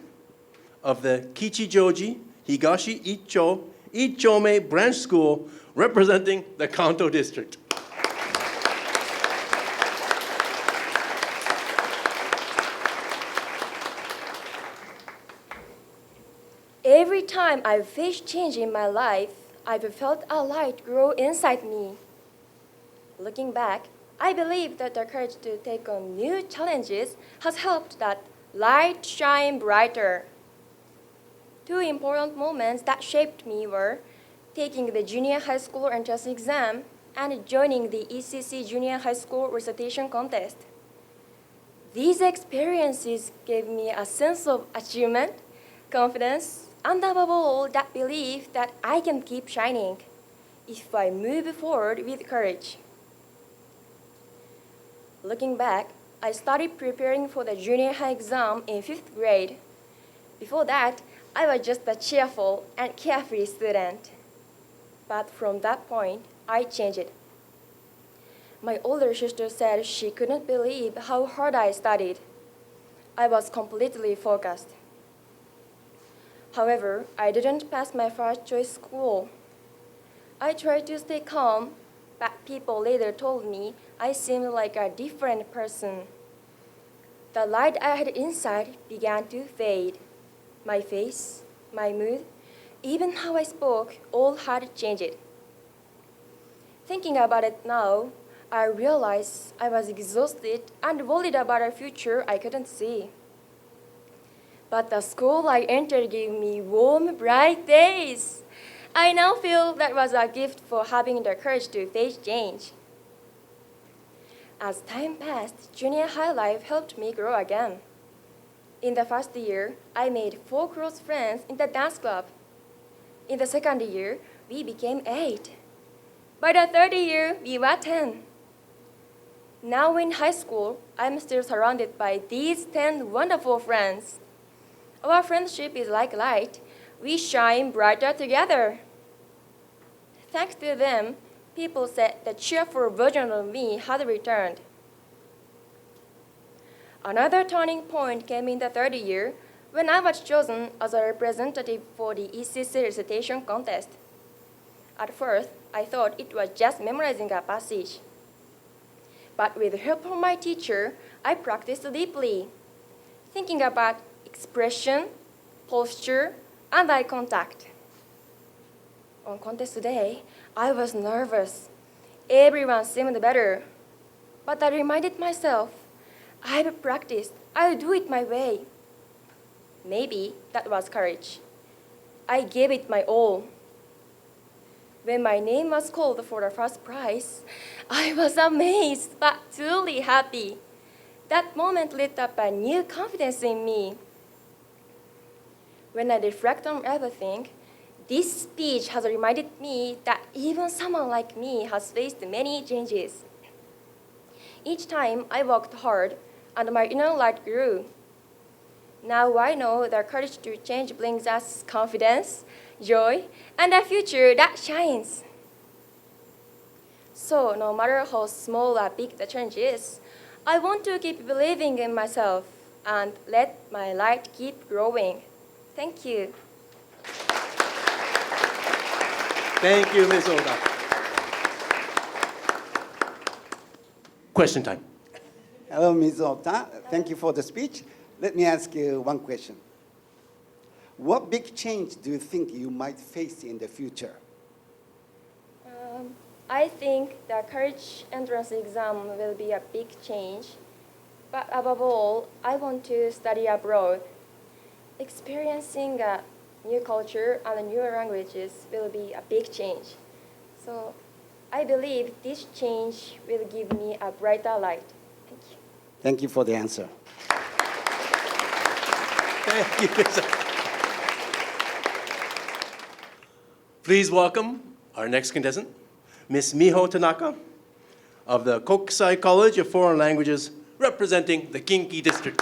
Speaker 2: of the Kichijoji Higashi Icho Ichome Branch School, representing the Kanto District.
Speaker 16: Every time I face change in my life, I've felt a light grow inside me. Looking back, I believe that the courage to take on new challenges has helped that light shine brighter. Two important moments that shaped me were taking the junior high school entrance exam and joining the ECC Junior High School Recitation Contest. These experiences gave me a sense of achievement, confidence, and above all, that belief that I can keep shining if I move forward with courage. Looking back, I started preparing for the junior high exam in 5th grade. Before that, I was just a cheerful and carefree student. But from that point, I changed. My older sister said she could not believe how hard I studied. I was completely focused. However, I didn't pass my first choice school. I tried to stay calm, but people later told me I seemed like a different person. The light I had inside began to fade. My face, my mood, even how I spoke, all had changed. Thinking about it now, I realized I was exhausted and worried about a future I couldn't see. But the school I entered gave me warm, bright days. I now feel that was a gift for having the courage to face change. As time passed, junior high life helped me grow again. In the first year, I made 4 close friends in the dance club. In the second year, we became 8. By the third year, we were 10. Now in high school, I'm still surrounded by these 10 wonderful friends. Our friendship is like light. We shine brighter together. Thanks to them, people said the cheerful version of me had returned. Another turning point came in the third year when I was chosen as a representative for the ECC Recitation contest. At first, I thought it was just memorizing a passage. But with the help of my teacher, I practiced deeply, thinking about expression, posture, and eye contact. On contest day, I was nervous. Everyone seemed better. But I reminded myself, I've practiced, I'll do it my way. Maybe that was courage. I gave it my all. When my name was called for the first prize, I was amazed but truly happy. That moment lit up a new confidence in me. When I reflect on everything, this speech has reminded me that even someone like me has faced many changes. Each time I worked hard and my inner light grew. Now I know that courage to change brings us confidence, joy, and a future that shines. So no matter how small or big the challenge is, I want to keep believing in myself and let my light keep growing. Thank you.
Speaker 2: Thank you, Ms. Oda. Question time.
Speaker 17: Hello, Ms. Ota. Thank you for the speech. Let me ask you one question. What big change do you think you might face in the future?
Speaker 16: I think the courage entrance exam will be a big change. But above all, I want to study abroad. Experiencing a new culture and new languages will be a big change. So I believe this change will give me a brighter light. Thank you.
Speaker 17: Thank you for the answer.
Speaker 2: Thank you, Ms. Oda. Please welcome our next contestant, Ms. Miho Tanaka of the Kokusai College of Foreign Languages, representing the Kinki District.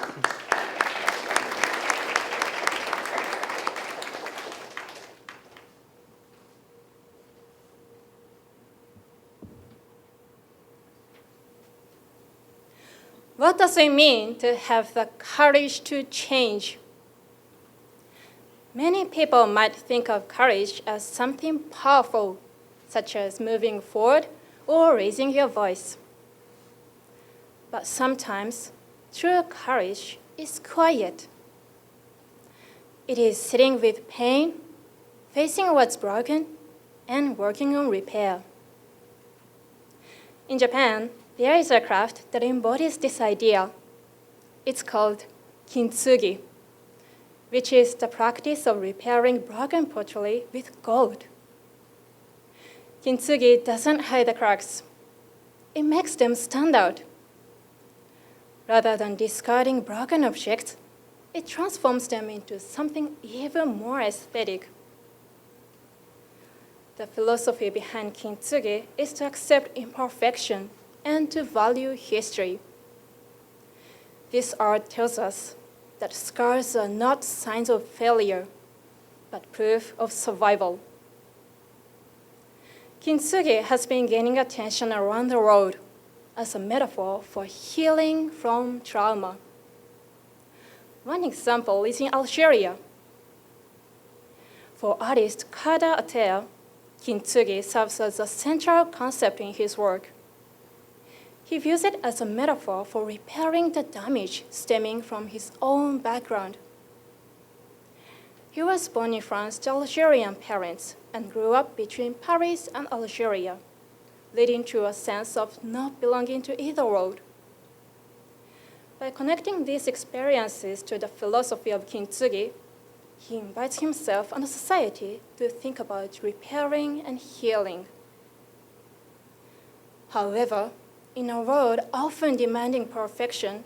Speaker 10: What does it mean to have the courage to change? Many people might think of courage as something powerful, such as moving forward or raising your voice. But sometimes, true courage is quiet. It is sitting with pain, facing what's broken, and working on repair. In Japan, there is a craft that embodies this idea. It's called kintsugi, which is the practice of repairing broken pottery with gold. Kintsugi doesn't hide the cracks. It makes them stand out. Rather than discarding broken objects, it transforms them into something even more aesthetic. The philosophy behind kintsugi is to accept imperfection and to value history. This art tells us that scars are not signs of failure, but proof of survival. Kintsugi has been gaining attention around the world as a metaphor for healing from trauma. One example is in Algeria. For artist Kader Atel, kintsugi serves as a central concept in his work. He views it as a metaphor for repairing the damage stemming from his own background.
Speaker 6: He was born in France to Algerian parents and grew up between Paris and Algeria, leading to a sense of not belonging to either world. By connecting these experiences to the philosophy of Kintsugi, he invites himself and society to think about repairing and healing. However, in a world often demanding perfection,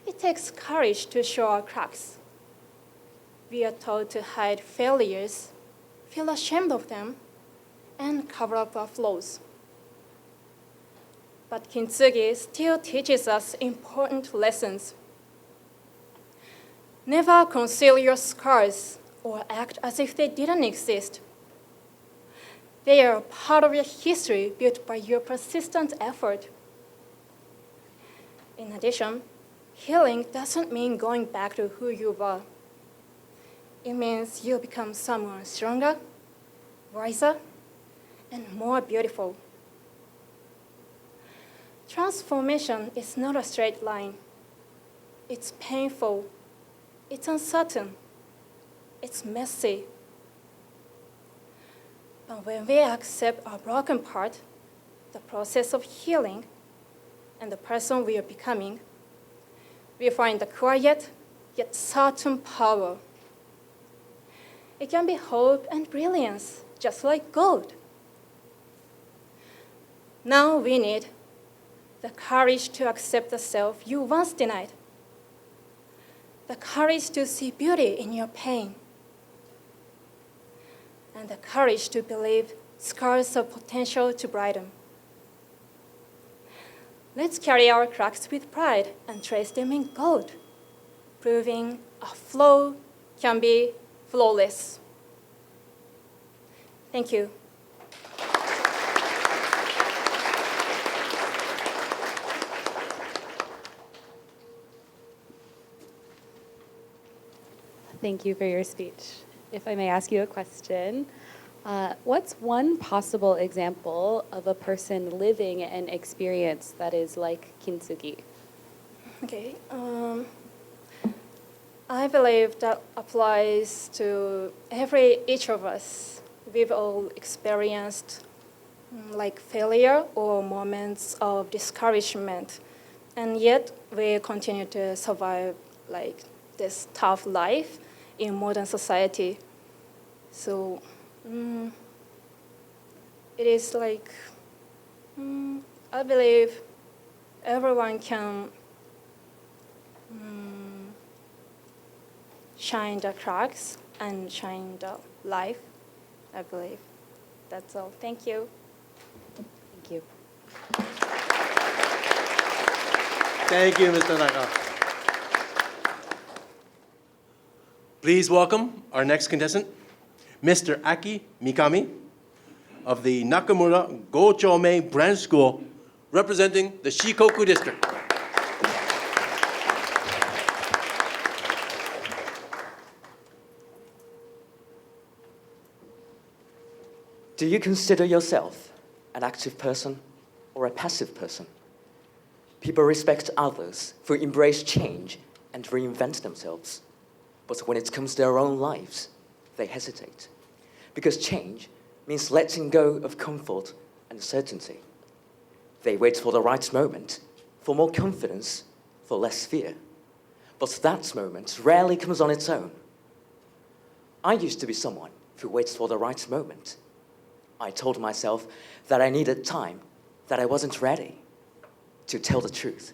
Speaker 6: it takes courage to show our cracks. We are taught to hide failures, feel ashamed of them, and cover up our flaws. But Kintsugi still teaches us important lessons. Never conceal your scars or act as if they didn't exist. They are part of your history built by your persistent effort. In addition, healing doesn't mean going back to who you were. It means you become someone stronger, wiser, and more beautiful. Transformation is not a straight line. It's painful, it's uncertain, it's messy. But when we accept our broken part, the process of healing, and the person we are becoming, we find the quiet yet certain power. It can be hope and brilliance, just like gold. Now we need the courage to accept the self you once denied, the courage to see beauty in your pain, and the courage to believe scars have potential to brighten. Let's carry our cracks with pride and trace them in gold, proving a flaw can be flawless. Thank you.
Speaker 18: Thank you for your speech. If I may ask you a question, what's one possible example of a person living an experience that is like Kintsugi?
Speaker 6: Okay. I believe that applies to each of us. We've all experienced like failure or moments of discouragement, and yet we continue to survive like this tough life in modern society. So it is like, I believe everyone can shine the cracks and shine the life, I believe. That's all. Thank you.
Speaker 18: Thank you.
Speaker 2: Thank you, Mr. Naka. Please welcome our next contestant, Mr. Aki Mikami of the Nakamura Gochome Branch School, representing the Shikoku District.
Speaker 19: Do you consider yourself an active person or a passive person? People respect others who embrace change and reinvent themselves. But when it comes to their own lives, they hesitate. Because change means letting go of comfort and certainty. They wait for the right moment, for more confidence, for less fear. But that moment rarely comes on its own. I used to be someone who waits for the right moment. I told myself that I needed time, that I wasn't ready. To tell the truth,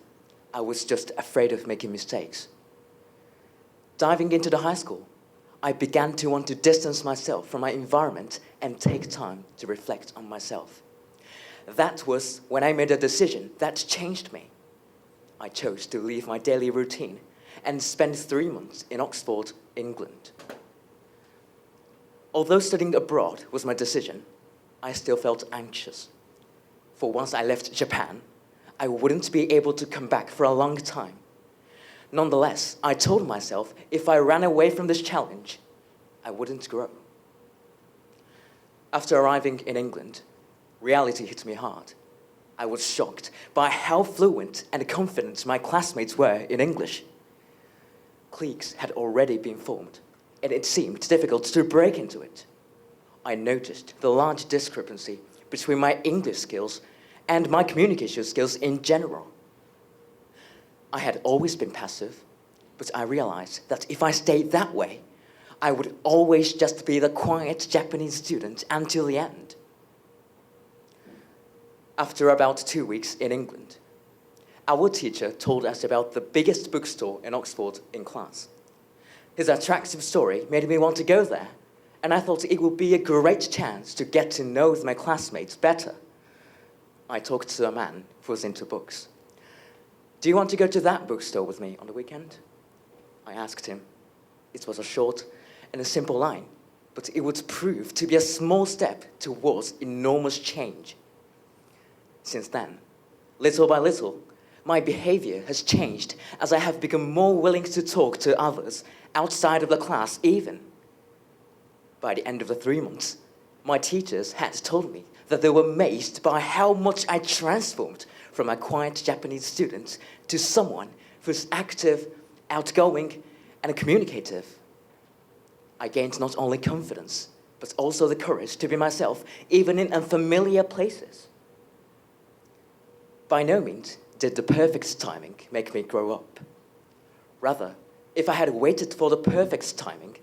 Speaker 19: I was just afraid of making mistakes. Diving into the high school, I began to want to distance myself from my environment and take time to reflect on myself. That was when I made a decision that changed me. I chose to leave my daily routine and spend 3 months in Oxford, England. Although studying abroad was my decision, I still felt anxious. For once I left Japan, I wouldn't be able to come back for a long time. Nonetheless, I told myself if I ran away from this challenge, I wouldn't grow. After arriving in England, reality hit me hard. I was shocked by how fluent and confident my classmates were in English. Cliques had already been formed. and it seemed difficult to break into it. I noticed the large discrepancy between my English skills and my communication skills in general. I had always been passive, but I realized that if I stayed that way, I would always just be the quiet Japanese student until the end. After about 2 weeks in England, our teacher told us about the biggest bookstore in Oxford in class. His attractive story made me want to go there, and I thought it would be a great chance to get to know my classmates better. I talked to a man who was into books. "Do you want to go to that bookstore with me on the weekend?" I asked him. It was a short and a simple line, but it would prove to be a small step towards enormous change. Since then, little by little, my behavior has changed as I have become more willing to talk to others outside of the class even. By the end of the 3 months, my teachers had told me that they were amazed by how much I transformed from a quiet Japanese student to someone who's active, outgoing, and communicative. I gained not only confidence, but also the courage to be myself, even in unfamiliar places. By no means did the perfect timing make me grow up. Rather, if I had waited for the perfect timing,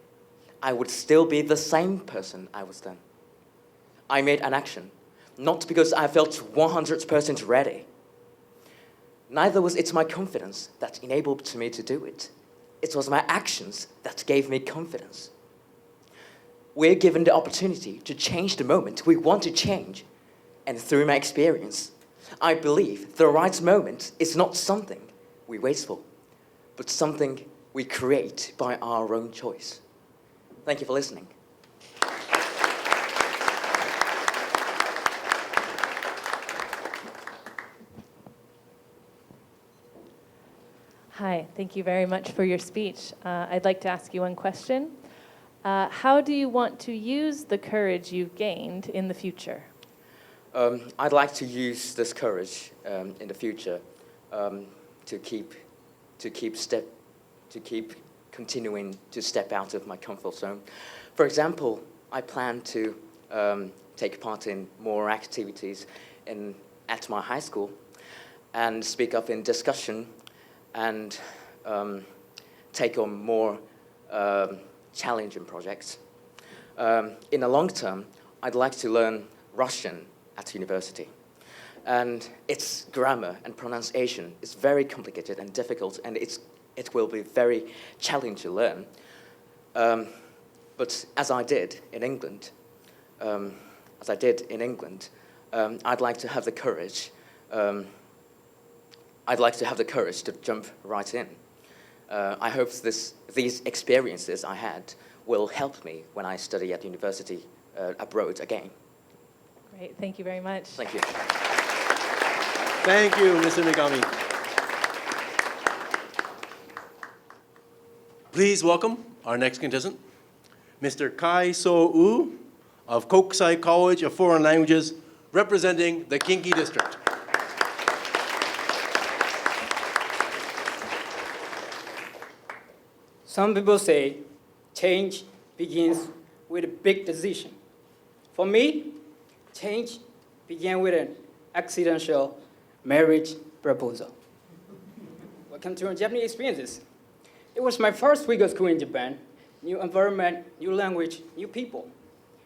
Speaker 19: I would still be the same person I was then. I made an action, not because I felt 100% ready. Neither was it my confidence that enabled me to do it. It was my actions that gave me confidence. We're given the opportunity to change the moment we want to change. And through my experience, I believe the right moment is not something we wait for, but something we create by our own choice. Thank you for listening.
Speaker 20: Hi, thank you very much for your speech. I'd like to ask you one question. How do you want to use the courage you've gained in the future?
Speaker 19: I'd like to use this courage in the future to keep continuing to step out of my comfort zone. For example, I plan to take part in more activities at my high school and speak up in discussion and take on more challenging projects. In the long term, I'd like to learn Russian at university. And its grammar and pronunciation is very complicated and difficult, and it will be very challenging to learn. But as I did in England, I'd like to have the courage. I'd like to have the courage to jump right in. I hope these experiences I had will help me when I study at university abroad again.
Speaker 20: Great, thank you very much.
Speaker 19: Thank you.
Speaker 2: Thank you, Mr. Megami. Please welcome our next contestant, Mr. Kai So-woo of Kokusai College of Foreign Languages, representing the Kinki District.
Speaker 21: Some people say change begins with a big decision. For me, change began with an accidental marriage proposal. Welcome to our Japanese experiences. It was my first week of school in Japan. New environment, new language, new people.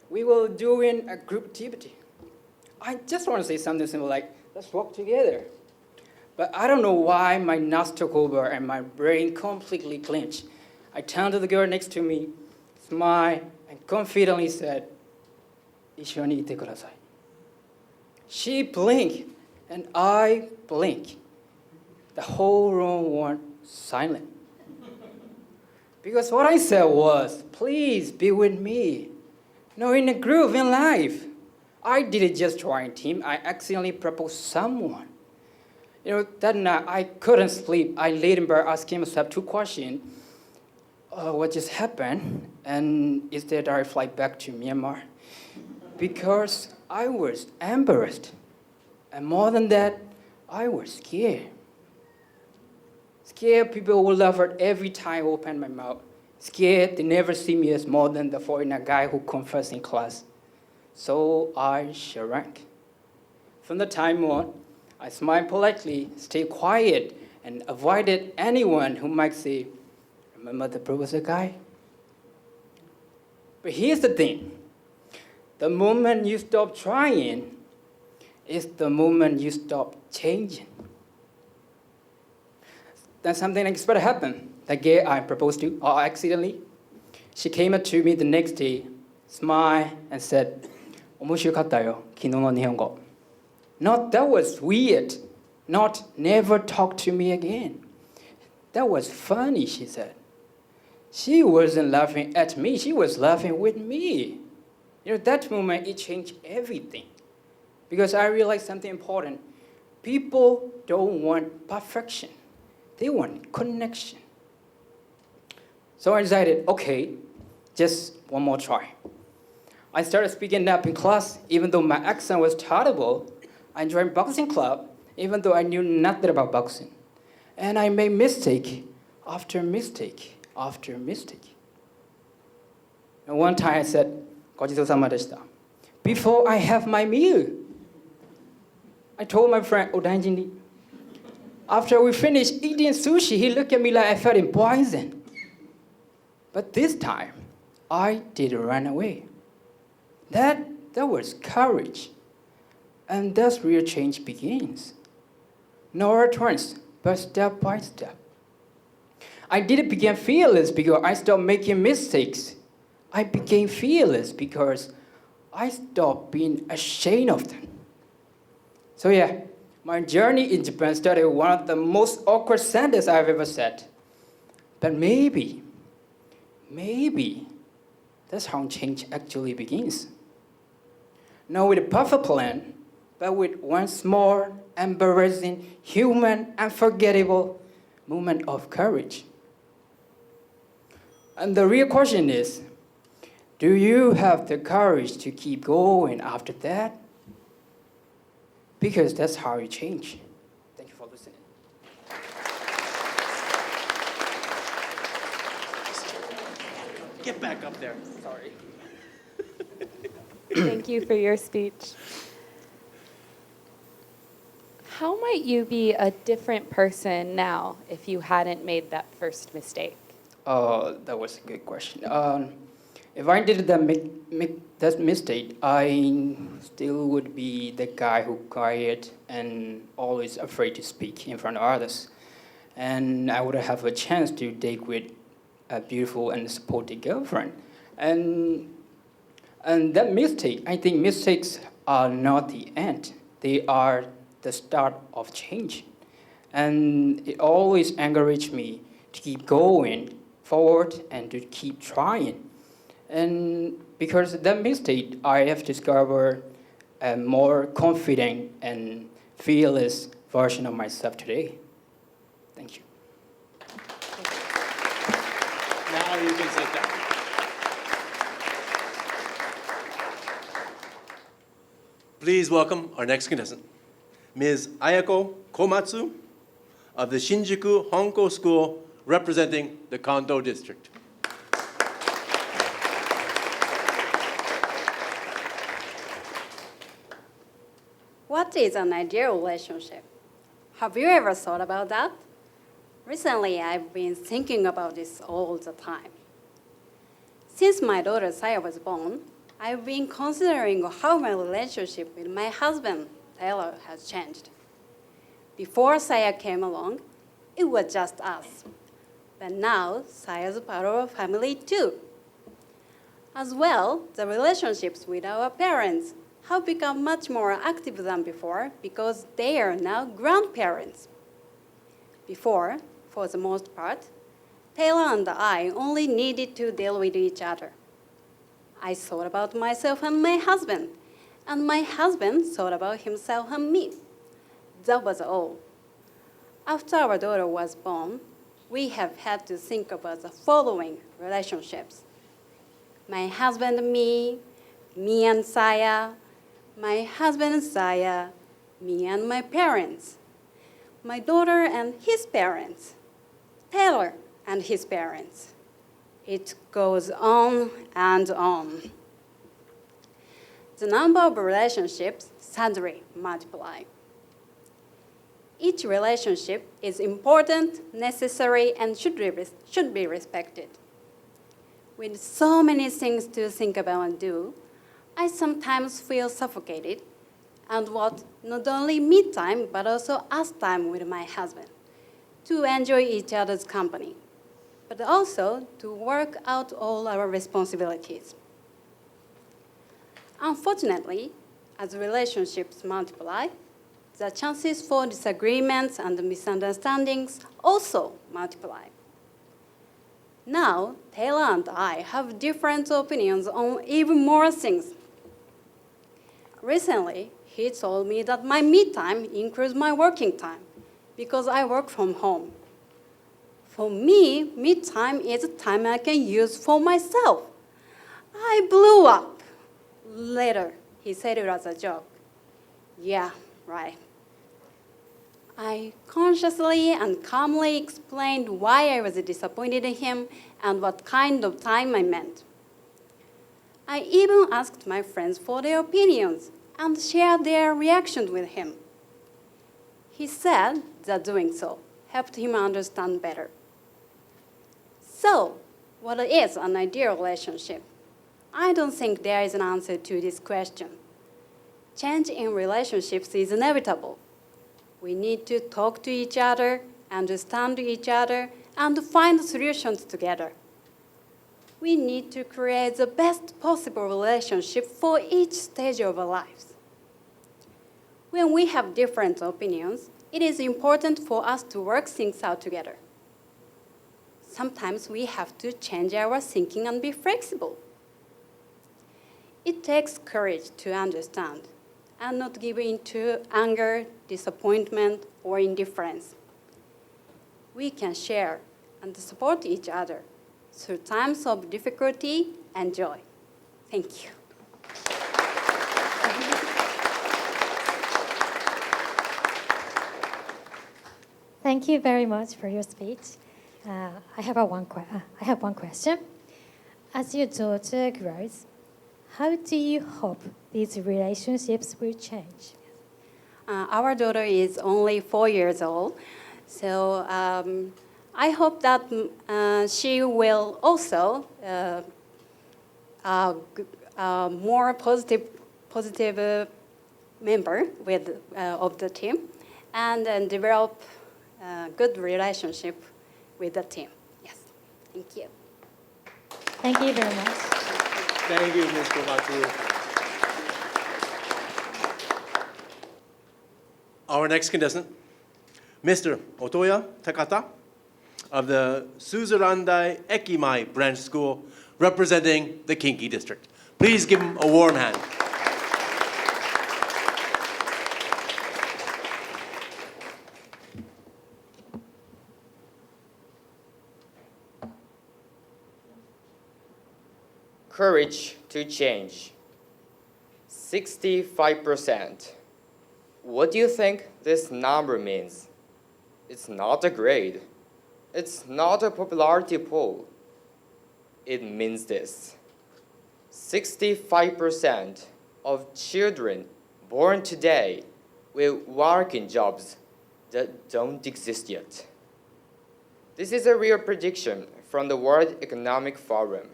Speaker 21: We were doing a group activity. I just want to say something simple like, let's walk together. But I don't know why my nuts took over and my brain completely clenched. I turned to the girl next to me, smiled, and confidently said, 一緒にいてください. She blinked, and I blinked. The whole room went silent. Because what I said was, please be with me. No, in a group, in life. I didn't just join a team, I accidentally proposed someone. That night I couldn't sleep. I laid in bed asking myself 2 questions. What just happened? And is there a direct flight back to Myanmar? Because I was embarrassed. And more than that, I was scared. Scared people will laugh at every time I open my mouth. scared they never see me as more than the foreigner guy who confessed in class. So I shrank. From the time on, I smiled politely, stayed quiet, and avoided anyone who might say, "Remember the professor guy?" But here's the thing. The moment you stop trying is the moment you stop changing. Then something unexpected happened. The girl I proposed to, or accidentally, she came up to me the next day, smiled, and said, "面白かったよ, 昨日の日本語." Not that was weird. Not never talk to me again. That was funny, she said. She wasn't laughing at me, she was laughing with me. That moment, it changed everything. Because I realized something important. People don't want perfection. They want connection. So I decided, okay, just one more try. I started speaking up in class, even though my accent was terrible. I joined boxing club, even though I knew nothing about boxing. And I made mistake after mistake after mistake. And one time I said, "ごちそうさまでした." Before I have my meal. I told my friend, "Odanjini." After we finished eating sushi, he looked at me like I felt in poison. But this time, I didn't run away. That was courage. And thus real change begins. No returns, but step by step. I didn't begin fearless because I stopped making mistakes. I became fearless because I stopped being ashamed of them. So yeah, my journey in Japan started with one of the most awkward sentences I've ever said. But maybe, that's how change actually begins. Not with a perfect plan, but with one small, embarrassing, human, unforgettable moment of courage. And the real question is, do you have the courage to keep going after that? Because that's how you change. Thank you for listening.
Speaker 2: Get back up there.
Speaker 21: Sorry.
Speaker 18: Thank you for your speech. How might you be a different person now if you hadn't made that first mistake?
Speaker 21: That was a good question. If I did that mistake, I still would be the guy who quiet and always afraid to speak in front of others. And I would have a chance to date with a beautiful and supportive girlfriend. And that mistake, I think mistakes are not the end. They are the start of change. And it always encouraged me to keep going forward and to keep trying. And because of that mistake, I have discovered a more confident and fearless version of myself today. Thank you.
Speaker 2: Now you can sit down. Please welcome our next contestant, Ms. Ayako Komatsu of the Shinjuku Honko School, representing the Kanto District.
Speaker 3: What is an ideal relationship? Have you ever thought about that? Recently, I've been thinking about this all the time. Since my daughter Saya was born, I've been considering how my relationship with my husband, Taylor, has changed. Before Saya came along, it was just us. But now, Saya's part of our family too. As well, the relationships with our parents have become much more active than before because they are now grandparents. Before, for the most part, Taylor and I only needed to deal with each other. I thought about myself and my husband thought about himself and me. That was all. After our daughter was born, we have had to think about the following relationships. My husband and me and Saya, my husband and Saya, me and my parents, my daughter and his parents, Taylor and his parents, It goes on and on. The number of relationships sadly multiply. Each relationship is important, necessary, and should be respected. With so many things to think about and do, I sometimes feel suffocated and want not only me time but also us time with my husband to enjoy each other's company, but also to work out all our responsibilities. Unfortunately, as relationships multiply, the chances for disagreements and misunderstandings also multiply. Now, Taylor and I have different opinions on even more things. Recently, he told me that my me time includes my working time because I work from home. For me, me time is time I can use for myself. I blew up. Later, he said it as a joke. Yeah, right. I consciously and calmly explained why I was disappointed in him and what kind of time I meant. I even asked my friends for their opinions and shared their reactions with him. He said that doing so helped him understand better. So, what is an ideal relationship? I don't think there is an answer to this question. Change in relationships is inevitable. We need to talk to each other, understand each other, and find solutions together. We need to create the best possible relationship for each stage of our lives. When we have different opinions, it is important for us to work things out together. Sometimes we have to change our thinking and be flexible. It takes courage to understand and not give in to anger, disappointment, or indifference. We can share and support each other through times of difficulty and joy. Thank you.
Speaker 4: Thank you very much for your speech. I have one question. As your daughter grows, how do you hope these relationships will change?
Speaker 3: Our daughter is only 4 years old, so I hope that she will also more positive member of the team and develop a good relationship with the team. Yes, thank you.
Speaker 4: Thank you very much.
Speaker 2: Thank you, Mr. Matsuru. Our next contestant, Mr. Otoya Takata of the Suzurandai Ekimai Branch School, representing the Kinki District. Please give him a warm hand.
Speaker 22: Courage to change. 65%. What do you think this number means? It's not a grade. It's not a popularity poll. It means this. 65% of children born today will work in jobs that don't exist yet. This is a real prediction from the World Economic Forum.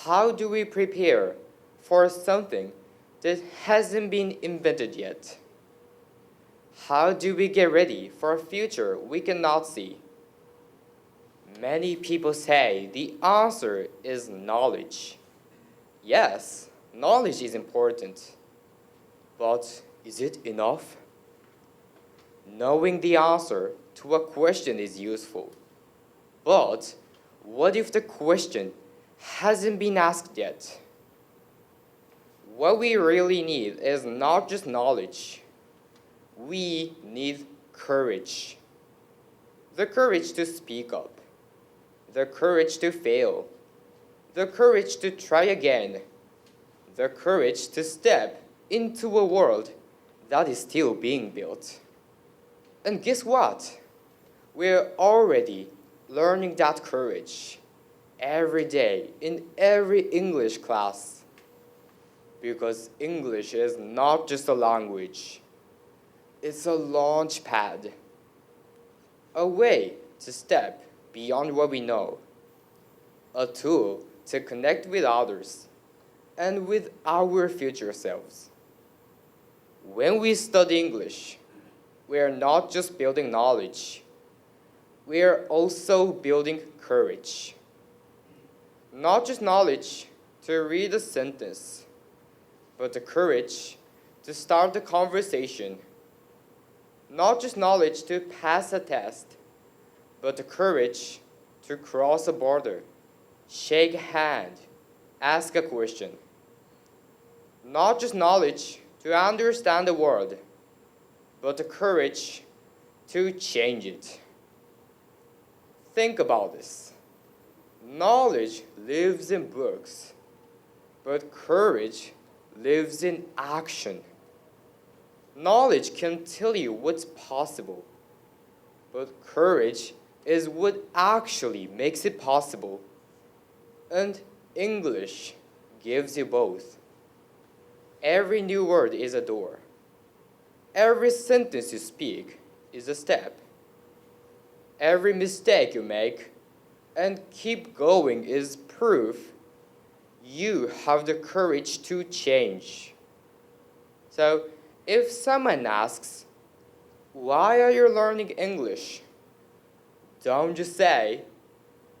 Speaker 22: How do we prepare for something that hasn't been invented yet? How do we get ready for a future we cannot see? Many people say the answer is knowledge. Yes, knowledge is important. But is it enough? Knowing the answer to a question is useful. But what if the question hasn't been asked yet? What we really need is not just knowledge. We need courage. The courage to speak up. The courage to fail. The courage to try again. The courage to step into a world that is still being built. And guess what? We're already learning that courage. every day in every English class. Because English is not just a language. It's a launch pad. A way to step beyond what we know. A tool to connect with others and with our future selves. When we study English, we are not just building knowledge. We are also building courage. Not just knowledge to read a sentence, but the courage to start the conversation. Not just knowledge to pass a test, but the courage to cross a border, shake a hand, ask a question. Not just knowledge to understand the world, but the courage to change it. Think about this. Knowledge lives in books, but courage lives in action. Knowledge can tell you what's possible, but courage is what actually makes it possible. And English gives you both. Every new word is a door. Every sentence you speak is a step. Every mistake you make and keep going is proof you have the courage to change. So, if someone asks, why are you learning English? Don't just say,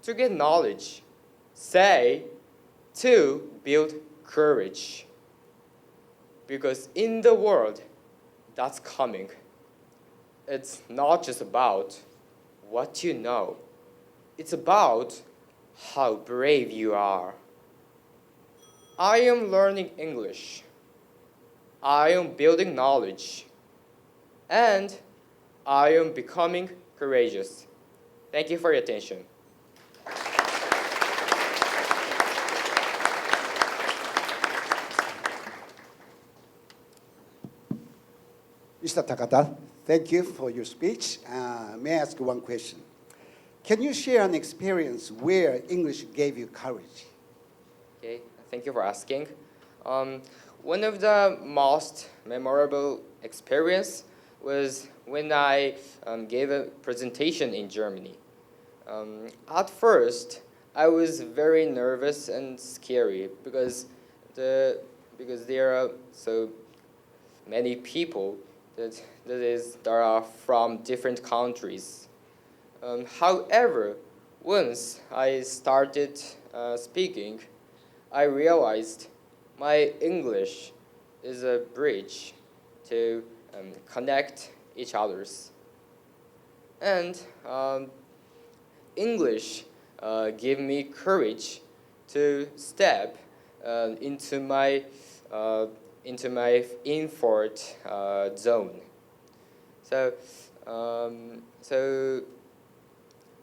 Speaker 22: to get knowledge. Say, to build courage. Because in the world that's coming, it's not just about what you know. It's about how brave you are. I am learning English. I am building knowledge. And I am becoming courageous. Thank you for your attention.
Speaker 17: Mr. Takata, thank you for your speech. May I ask one question? Can you share an experience where English gave you courage?
Speaker 22: Okay, thank you for asking. One of the most memorable experience was when I gave a presentation in Germany. At first, I was very nervous and scary because there are so many people that are from different countries. However, once I started speaking, I realized my English is a bridge to connect each others. And English gave me courage to step into my comfort zone. So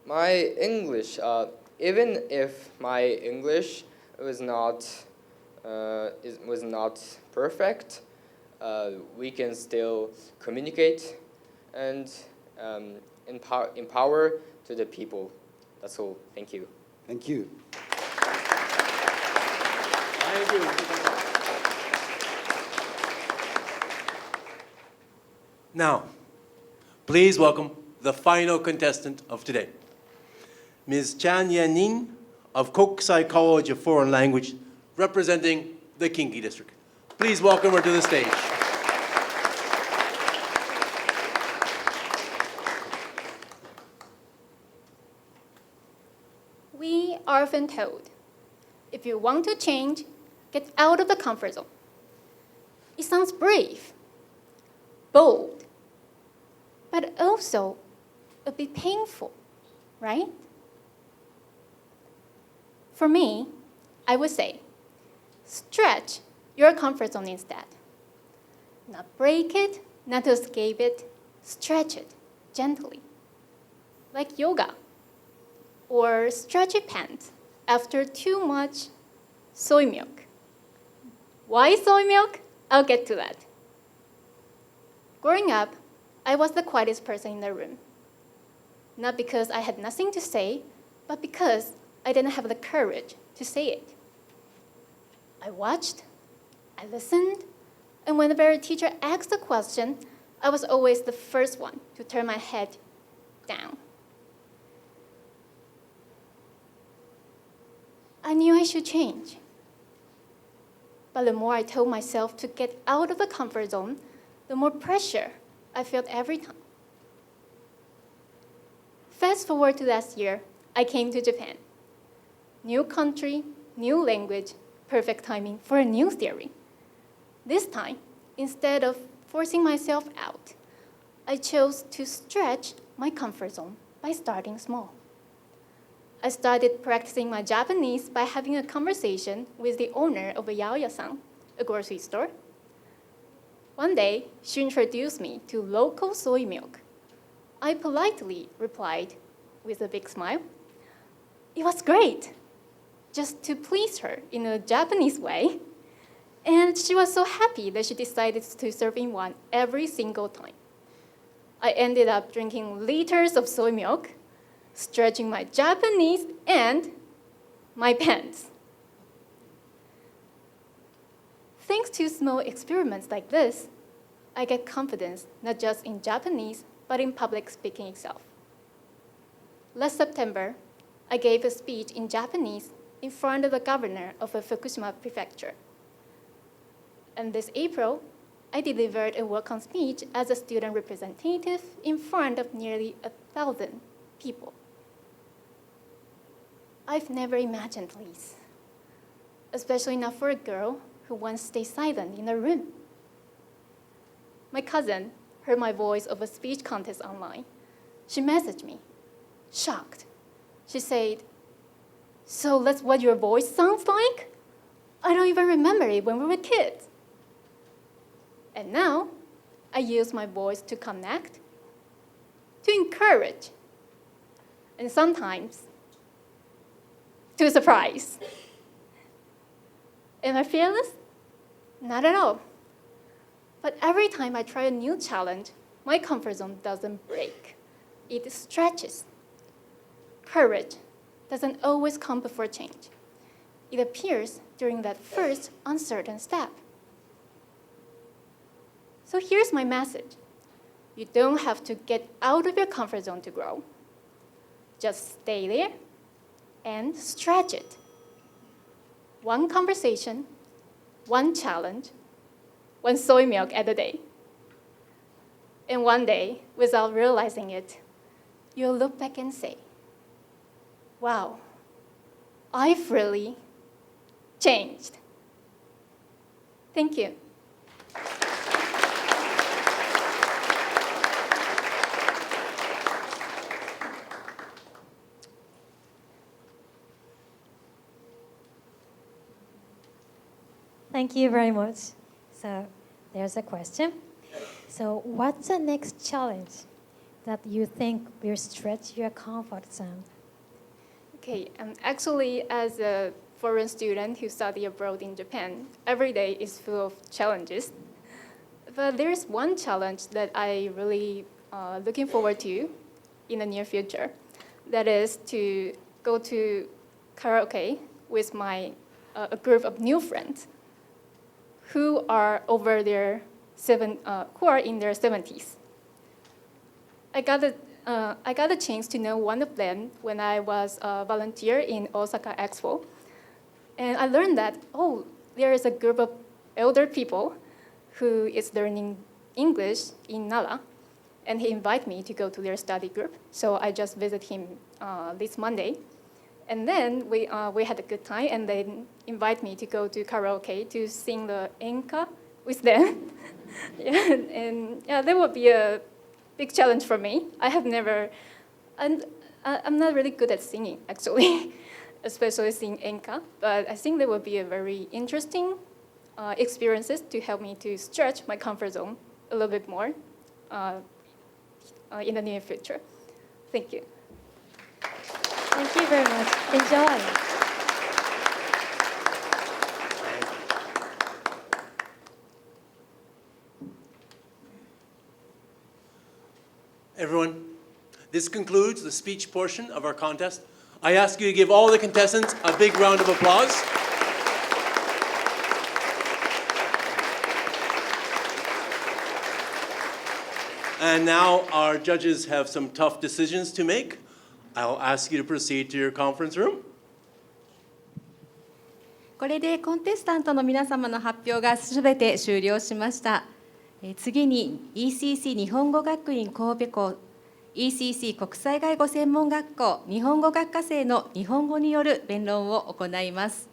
Speaker 22: my English, even if my English was not perfect, we can still communicate and empower to the people. That's all. Thank you.
Speaker 17: Thank you.
Speaker 2: Thank you. Now, please welcome the final contestant of today, Ms. Chan Yan-nin of Kokusai College of Foreign Language, representing the Kinki District. Please welcome her to the stage.
Speaker 5: We are often told, if you want to change, get out of the comfort zone. It sounds brave, bold, but also a bit painful, right? For me, I would say, stretch your comfort zone instead. Not break it, not to escape it, stretch it gently, like yoga, or stretchy pants after too much soy milk. Why soy milk? I'll get to that. Growing up, I was the quietest person in the room. Not because I had nothing to say, but because I didn't have the courage to say it. I watched, I listened, and whenever a teacher asked a question, I was always the first one to turn my head down. I knew I should change. But the more I told myself to get out of the comfort zone, the more pressure I felt every time. Fast forward to last year, I came to Japan. New country, new language, perfect timing for a new theory. This time, instead of forcing myself out, I chose to stretch my comfort zone by starting small. I started practicing my Japanese by having a conversation with the owner of a yaoya-san, a grocery store. One day, she introduced me to local soy milk. I politely replied with a big smile. It was great, just to please her in a Japanese way. And she was so happy that she decided to serve me one every single time. I ended up drinking liters of soy milk, stretching my Japanese and my pants. Thanks to small experiments like this, I get confidence not just in Japanese, but in public speaking itself. Last September, I gave a speech in Japanese in front of the governor of a Fukushima prefecture. And this April, I delivered a welcome speech as a student representative in front of nearly 1,000 people. I've never imagined this, especially not for a girl who once stayed silent in a room. My cousin heard my voice of a speech contest online. She messaged me, shocked. She said, "So that's what your voice sounds like? I don't even remember it when we were kids." And now, I use my voice to connect, to encourage, and sometimes to surprise. Am I fearless? Not at all. But every time I try a new challenge, my comfort zone doesn't break. It stretches. Courage doesn't always come before change. It appears during that first uncertain step. So here's my message. You don't have to get out of your comfort zone to grow. Just stay there and stretch it. One conversation, one challenge, one soy milk at a day. And one day, without realizing it, you'll look back and say, wow, I've really changed. Thank you.
Speaker 4: Thank you very much. So there's a question. So what's the next challenge that you think will stretch your comfort zone?
Speaker 5: Okay, actually, as a foreign student who studied abroad in Japan, every day is full of challenges. But there's one challenge that I really looking forward to in the near future. That is to go to karaoke with a group of new friends who are in their 70s. I got a chance to know one of them when I was a volunteer in Osaka Expo. And I learned that, there is a group of elder people who is learning English in Nara. And he invited me to go to their study group. So I just visited him this Monday. And then we had a good time, and they invited me to go to karaoke to sing the enka with them. That would be a big challenge for me. I'm not really good at singing, actually, especially sing enka. But I think that would be a very interesting experiences to help me to stretch my comfort zone a little bit more in the near future. Thank you.
Speaker 4: Thank you very much. Enjoy.
Speaker 2: Everyone, this concludes the speech portion of our contest. I ask you to give all the contestants a big round of applause. And now our judges have some tough decisions to make. I'll ask you to proceed to your conference room.
Speaker 1: これでコンテスタントの皆様の発表がすべて終了しました。次に ECC 日本語学院神戸校、ECC 国際外語専門学校日本語学科生の日本語による弁論を行います。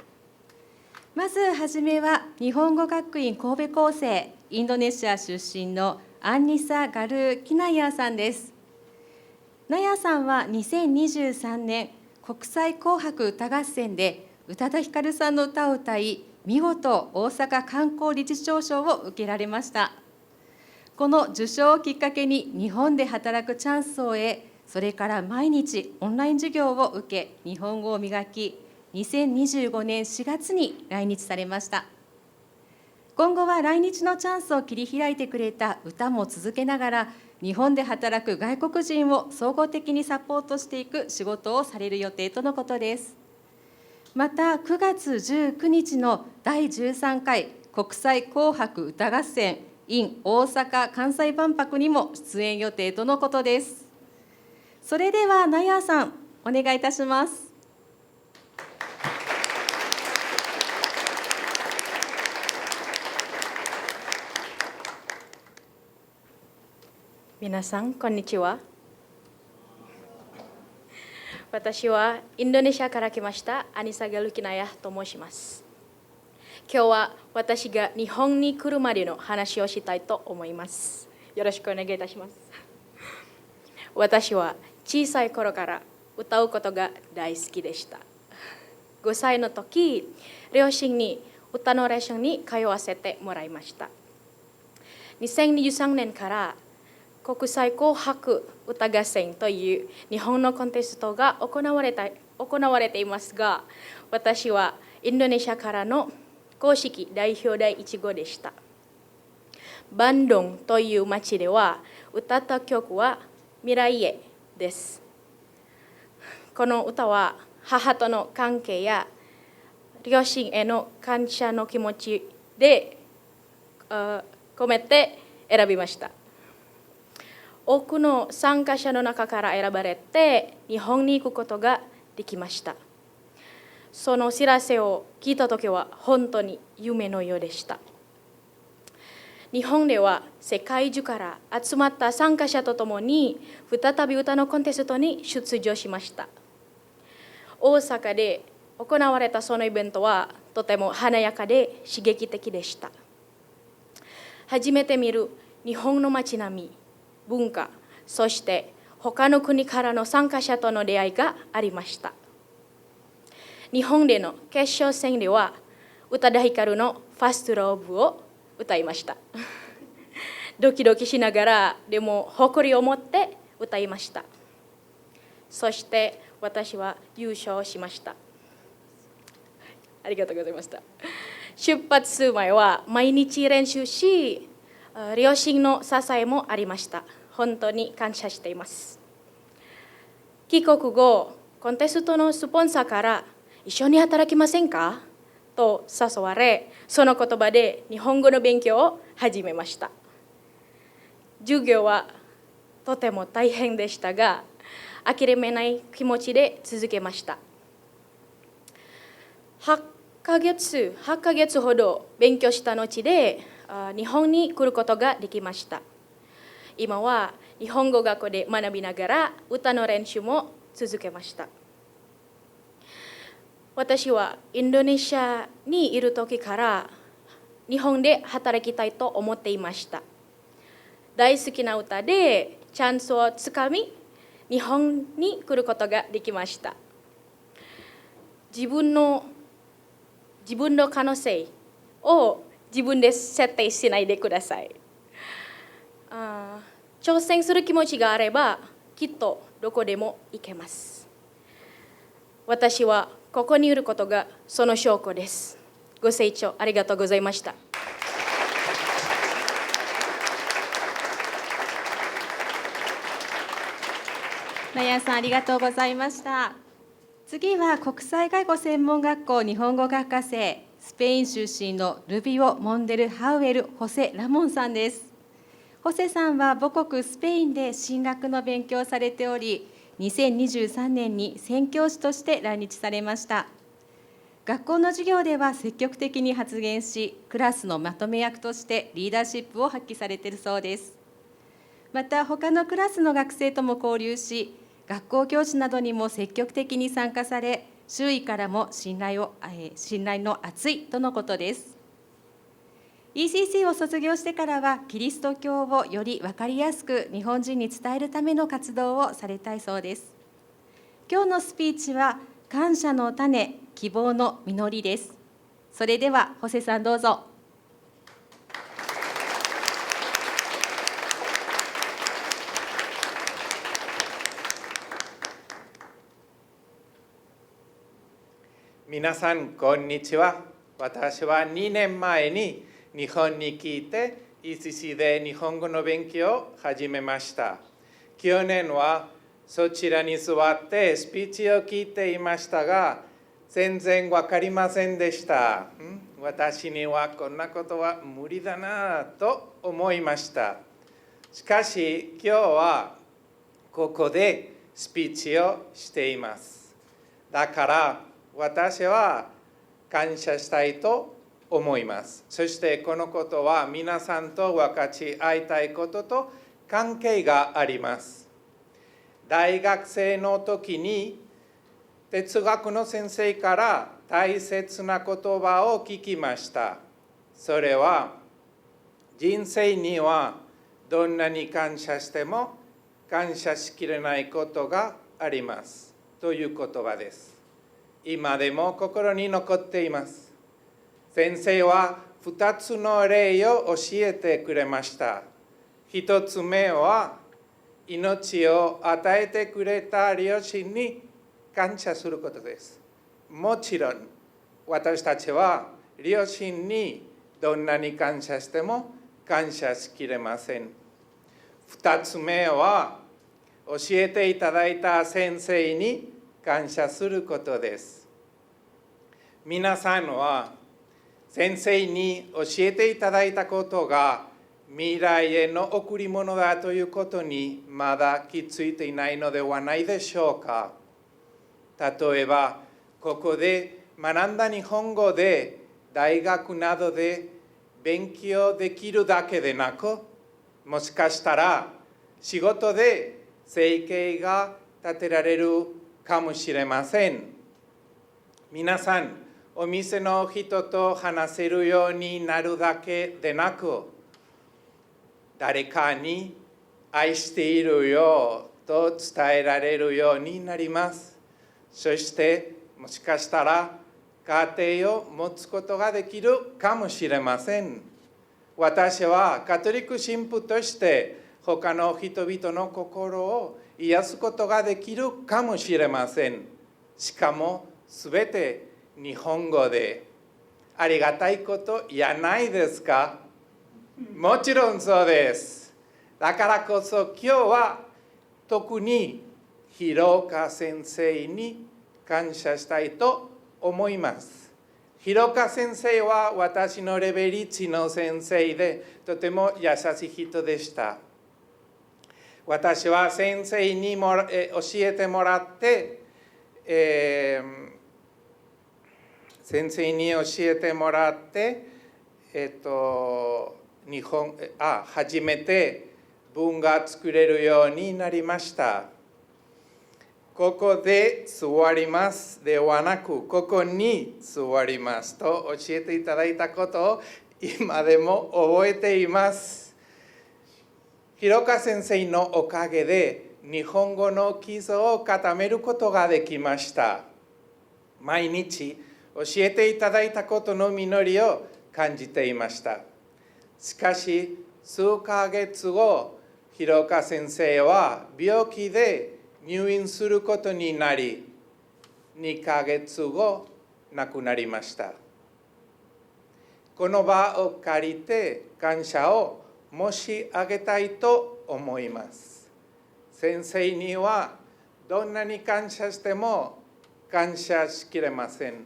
Speaker 1: まずはじめは日本語学院神戸校生、インドネシア出身のアンニサ・ガルー・キナヤーさんです。ナヤーさんは2023年国際紅白歌合戦で宇多田ヒカルさんの歌を歌い、見事大阪観光理事長賞を受けられました。この受賞をきっかけに日本で働くチャンスを得、それから毎日オンライン授業を受け、日本語を磨き、2025年4月に来日されました。今後は来日のチャンスを切り開いてくれた歌も続けながら、日本で働く外国人を総合的にサポートしていく仕事をされる予定とのことです。また9月19日の第13回国際紅白歌合戦 in 大阪・関西万博にも出演予定とのことです。それではナヤーさん、お願いいたします。
Speaker 7: 皆さん、こんにちは。私はインドネシアから来ましたアニサ・ガルキナヤと申します。今日は私が日本に来るまでの話をしたいと思います。よろしくお願いいたします。私は小さい頃から歌うことが大好きでした。5歳の時、両親に歌のレッスンに通わせてもらいました。2023年から国際紅白歌合戦という日本のコンテストが行われていますが、私はインドネシアからの公式代表第1号でした。バンドンという町では歌った曲は未来へです。この歌は母との関係や両親への感謝の気持ちで込めて選びました。多くの参加者の中から選ばれて日本に行くことができました。その知らせを聞いたときは本当に夢のようでした。日本では世界中から集まった参加者とともに再び歌のコンテストに出場しました。大阪で行われたそのイベントはとても華やかで刺激的でした。初めて見る日本の街並み、文化、そして他の国からの参加者との出会いがありました。日本での決勝戦では宇多田ヒカルのファストラブを歌いました。ドキドキしながらでも誇りを持って歌いました。そして私は優勝しました。ありがとうございました。出発する前は毎日練習し、両親の支えもありました。本当に感謝しています。帰国後、コンテストのスポンサーから一緒に働きませんかと誘われ、その言葉で日本語の勉強を始めました。授業はとても大変でしたが、諦めない気持ちで続けました。8ヶ月ほど勉強した後で日本に来ることができました。今は日本語学校で学びながら歌の練習も続けました。私はインドネシアにいる時から日本で働きたいと思っていました。大好きな歌でチャンスをつかみ、日本に来ることができました。自分の可能性を自分で設定しないでください。挑戦する気持ちがあればきっとどこでも行けます。私はここにいることがその証拠です。ご清聴ありがとうございました。
Speaker 1: ナヤさんありがとうございました。次は国際外語専門学校日本語学科生、スペイン出身のルビオ・モンデル・ハウエル・ホセ・ラモンさんです。ホセさんは母国スペインで神学の勉強をされており、2023年に宣教師として来日されました。学校の授業では積極的に発言し、クラスのまとめ役としてリーダーシップを発揮されているそうです。また他のクラスの学生とも交流し、学校教師などにも積極的に参加され、周囲からも信頼の厚いとのことです。ECC を卒業してからは、キリスト教をより分かりやすく日本人に伝えるための活動をされたいそうです。今日のスピーチは、感謝の種、希望の実りです。それでは、ホセさんどうぞ。
Speaker 9: 皆さん、こんにちは。私は2年前に日本に来て、ECC で日本語の勉強を始めました。去年はそちらに座ってスピーチを聞いていましたが、全然わかりませんでした。私にはこんなことは無理だなと思いました。しかし、今日はここでスピーチをしています。だから、私は感謝したいと思います。そしてこのことは皆さんと分かち合いたいことと関係があります。大学生の時に哲学の先生から大切な言葉を聞きました。それは、人生にはどんなに感謝しても感謝しきれないことがありますという言葉です。今でも心に残っています。先生は2つの例を教えてくれました。1つ目は、命を与えてくれた両親に感謝することです。もちろん、私たちは両親にどんなに感謝しても感謝しきれません。2つ目は、教えていただいた先生に感謝することです。皆さんは先生に教えていただいたことが未来への贈り物だということにまだ気づいていないのではないでしょうか。例えば、ここで学んだ日本語で大学などで勉強できるだけでなく、もしかしたら仕事で生計が立てられるかもしれません。皆さん、お店の人と話せるようになるだけでなく、誰かに愛しているよと伝えられるようになります。そして、もしかしたら家庭を持つことができるかもしれません。私はカトリック神父として他の人々の心を癒すことができるかもしれません。しかもすべて日本語で。ありがたいことやないですか？もちろんそうです。だからこそ今日は特に広岡先生に感謝したいと思います。広岡先生は私のレベル1の先生でとても優しい人でした。私は先生に教えてもらって、初めて文が作れるようになりました。ここで座りますではなく、ここに座りますと教えていただいたことを今でも覚えています。広岡先生のおかげで日本語の基礎を固めることができました。毎日教えていただいたことの実りを感じていました。しかし、数ヶ月後、広岡先生は病気で入院することになり、2ヶ月後、亡くなりました。この場を借りて感謝を申し上げたいと思います。先生にはどんなに感謝しても感謝しきれません。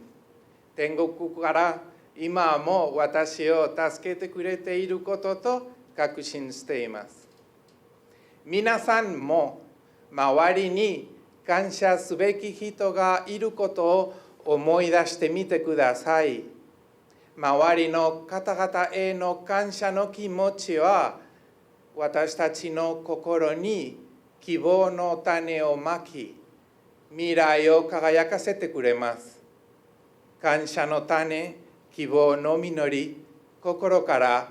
Speaker 9: 天国から今も私を助けてくれていることと確信しています。皆さんも周りに感謝すべき人がいることを思い出してみてください。周りの方々への感謝の気持ちは私たちの心に希望の種をまき、未来を輝かせてくれます。感謝の種、希望の実り、心から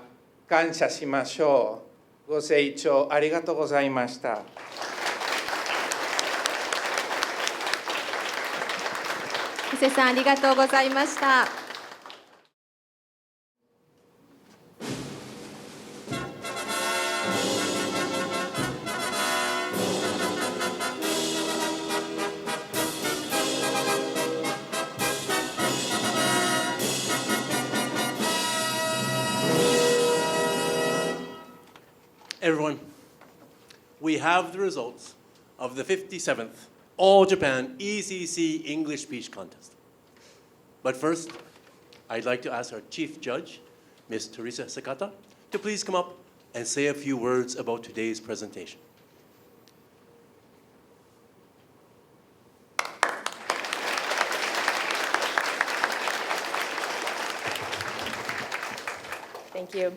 Speaker 9: 感謝しましょう。ご清聴ありがとうございました。
Speaker 1: 伊勢さん、ありがとうございました。
Speaker 2: Everyone, we have the results of the 57th All Japan ECC English Speech Contest. But first, I'd like to ask our Chief Judge, Ms. Teresa Sakata, to please come up and say a few words about today's presentation.
Speaker 20: Thank you.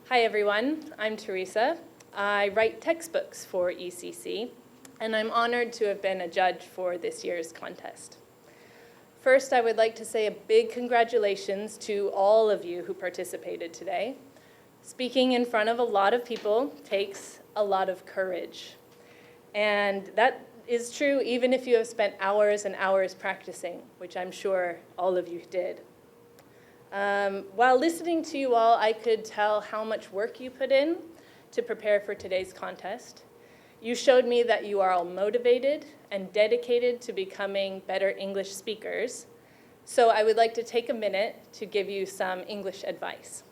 Speaker 20: Hi, everyone. I'm Teresa. I write textbooks for ECC, and I'm honored to have been a judge for this year's contest. First, I would like to say a big congratulations to all of you who participated today. Speaking in front of a lot of people takes a lot of courage. And that is true even if you have spent hours and hours practicing, which I'm sure all of you did. While listening to you all, I could tell how much work you put in to prepare for today's contest. You showed me that you are all motivated and dedicated to becoming better English speakers. So I would like to take a minute to give you some English advice.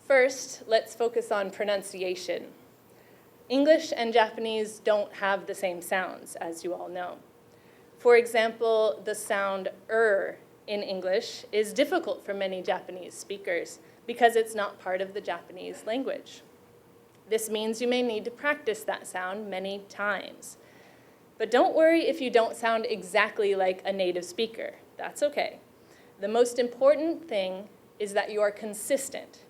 Speaker 20: First, let's focus on pronunciation. English and Japanese don't have the same sounds, as you all know. For example, the sound in English is difficult for many Japanese speakers because it's not part of the Japanese language. This means you may need to practice that sound many times. But don't worry if you don't sound exactly like a native speaker. That's okay. The most important thing is that you are consistent.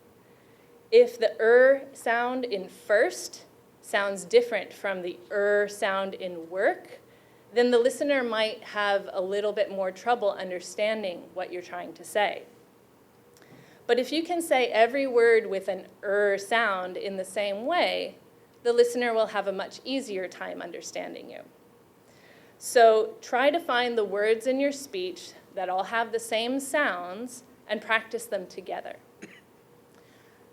Speaker 20: If the sound in first sounds different from the sound in work, then the listener might have a little bit more trouble understanding what you're trying to say. But if you can say every word with an sound in the same way, the listener will have a much easier time understanding you. So try to find the words in your speech that all have the same sounds and practice them together.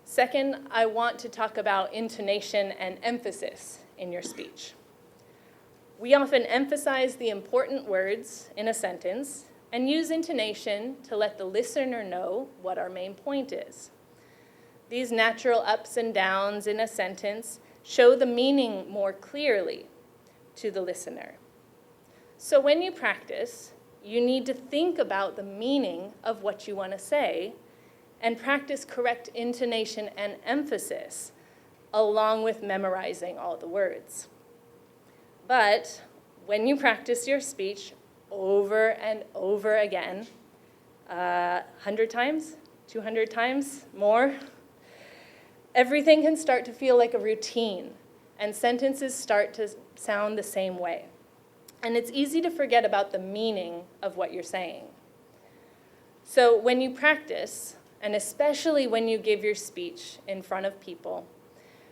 Speaker 20: Second, I want to talk about intonation and emphasis in your speech. We often emphasize the important words in a sentence and use intonation to let the listener know what our main point is. These natural ups and downs in a sentence show the meaning more clearly to the listener. So when you practice, you need to think about the meaning of what you want to say and practice correct intonation and emphasis along with memorizing all the words. But when you practice your speech over and over again, 100 times, 200 times, more, everything can start to feel like a routine, and sentences start to sound the same way. And it's easy to forget about the meaning of what you're saying. So when you practice, and especially when you give your speech in front of people,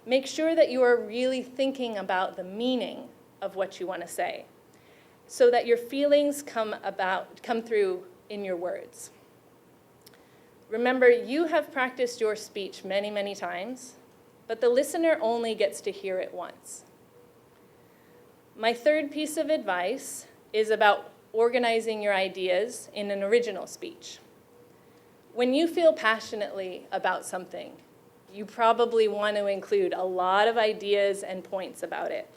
Speaker 20: make sure that you are really thinking about the meaning of what you want to say, so that your feelings come through in your words. Remember, you have practiced your speech many, many times, but the listener only gets to hear it once. My third piece of advice is about organizing your ideas in an original speech. When you feel passionately about something, you probably want to include a lot of ideas and points about it.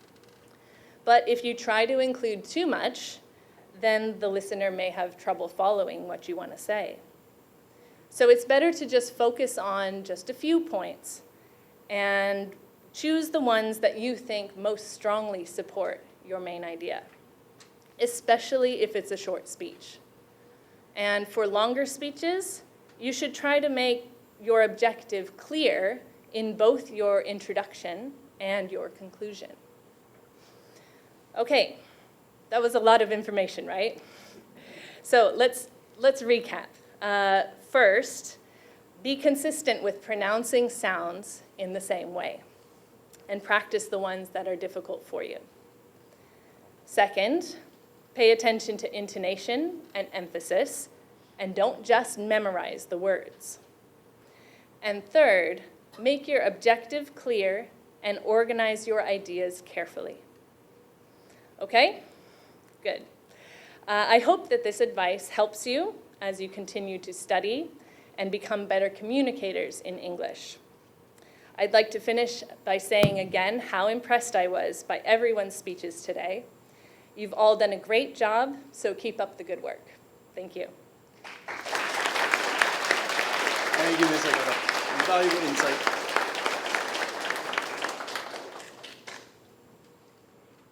Speaker 20: But if you try to include too much, then the listener may have trouble following what you want to say. So it's better to just focus on just a few points and choose the ones that you think most strongly support your main idea, especially if it's a short speech. And for longer speeches, you should try to make your objective clear in both your introduction and your conclusion. Okay, that was a lot of information, right? So let's recap. First, be consistent with pronouncing sounds in the same way and practice the ones that are difficult for you. Second, pay attention to intonation and emphasis, and don't just memorize the words. And third, make your objective clear and organize your ideas carefully. Okay? Good. I hope that this advice helps you as you continue to study and become better communicators in English. I'd like to finish by saying again how impressed I was by everyone's speeches today. You've all done a great job, so keep up the good work. Thank you.
Speaker 2: Thank you, Ms. Agata. Valuable insight.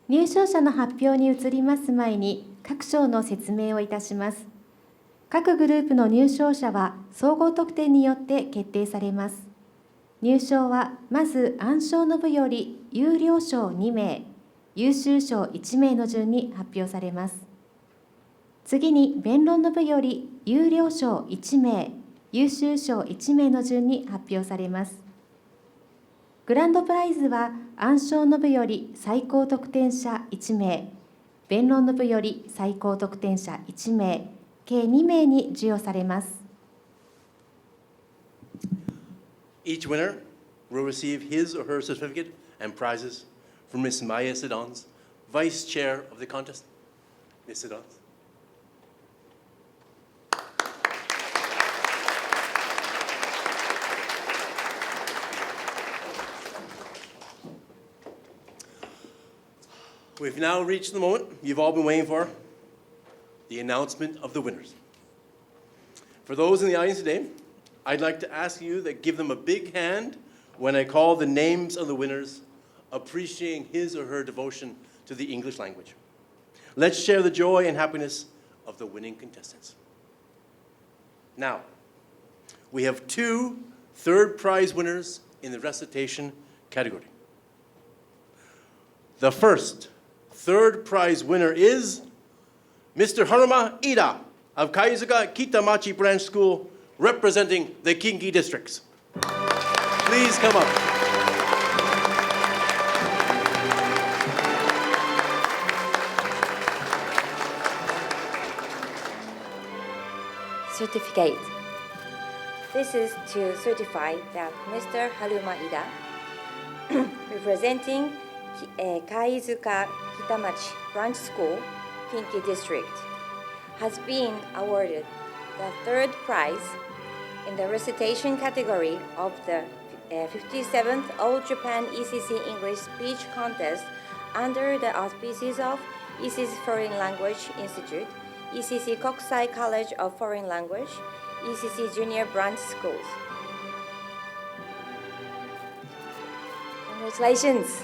Speaker 1: 入賞者の発表に移ります前に各賞の説明をいたします。各グループの入賞者は総合得点によって決定されます。入賞はまず暗賞の部より優良賞2名、優秀賞1名の順に発表されます。次に弁論の部より優良賞1名、優秀賞1名の順に発表されます。グランドプライズは暗賞の部より最高得点者1名、弁論の部より最高得点者1名、計2名に授与されます。
Speaker 2: Each winner will receive his or her certificate and prizes from Ms. Maya Sidons, Vice Chair of the contest. Ms. Sidons. We've now reached the moment you've all been waiting for, the announcement of the winners. For those in the audience today, I'd like to ask you to give them a big hand when I call the names of the winners, appreciating his or her devotion to the English language. Let's share the joy and happiness of the winning contestants. Now, we have 2 third prize winners in the recitation category. The first third prize winner is Mr. Haruma Ida of Kaizuka Kitamachi Branch School, representing the Kinki districts. Please come up.
Speaker 8: Certificate. This is to certify that Mr. Haruma Ida, representing Kaizuka Kitamachi Branch School, Kinki District, has been awarded the 3rd prize in the recitation category of the 57th All Japan ECC English Speech Contest under the auspices of ECC Foreign Language Institute, ECC Kokusai College of Foreign Language, ECC Junior Branch Schools. Congratulations!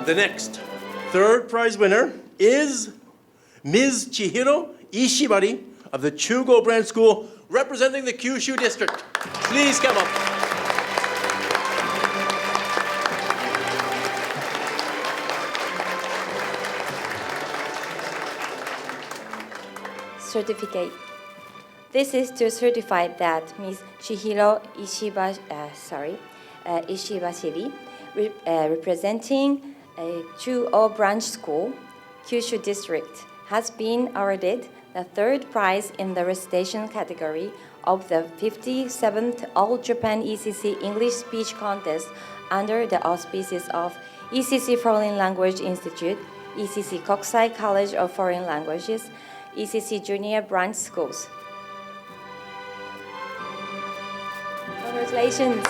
Speaker 2: The next third prize winner is Ms. Chihiro Ishibari of the Chugo Branch School, representing the Kyushu district. Please come up.
Speaker 8: Certificate. This is to certify that Ms. Chihiro Ishibashiri, representing 2O Branch School, Kyushu District, has been awarded the third prize in the recitation category of the 57th All Japan ECC English Speech Contest under the auspices of ECC Foreign Language Institute, ECC Kokusai College of Foreign Languages, ECC Junior Branch Schools. Congratulations.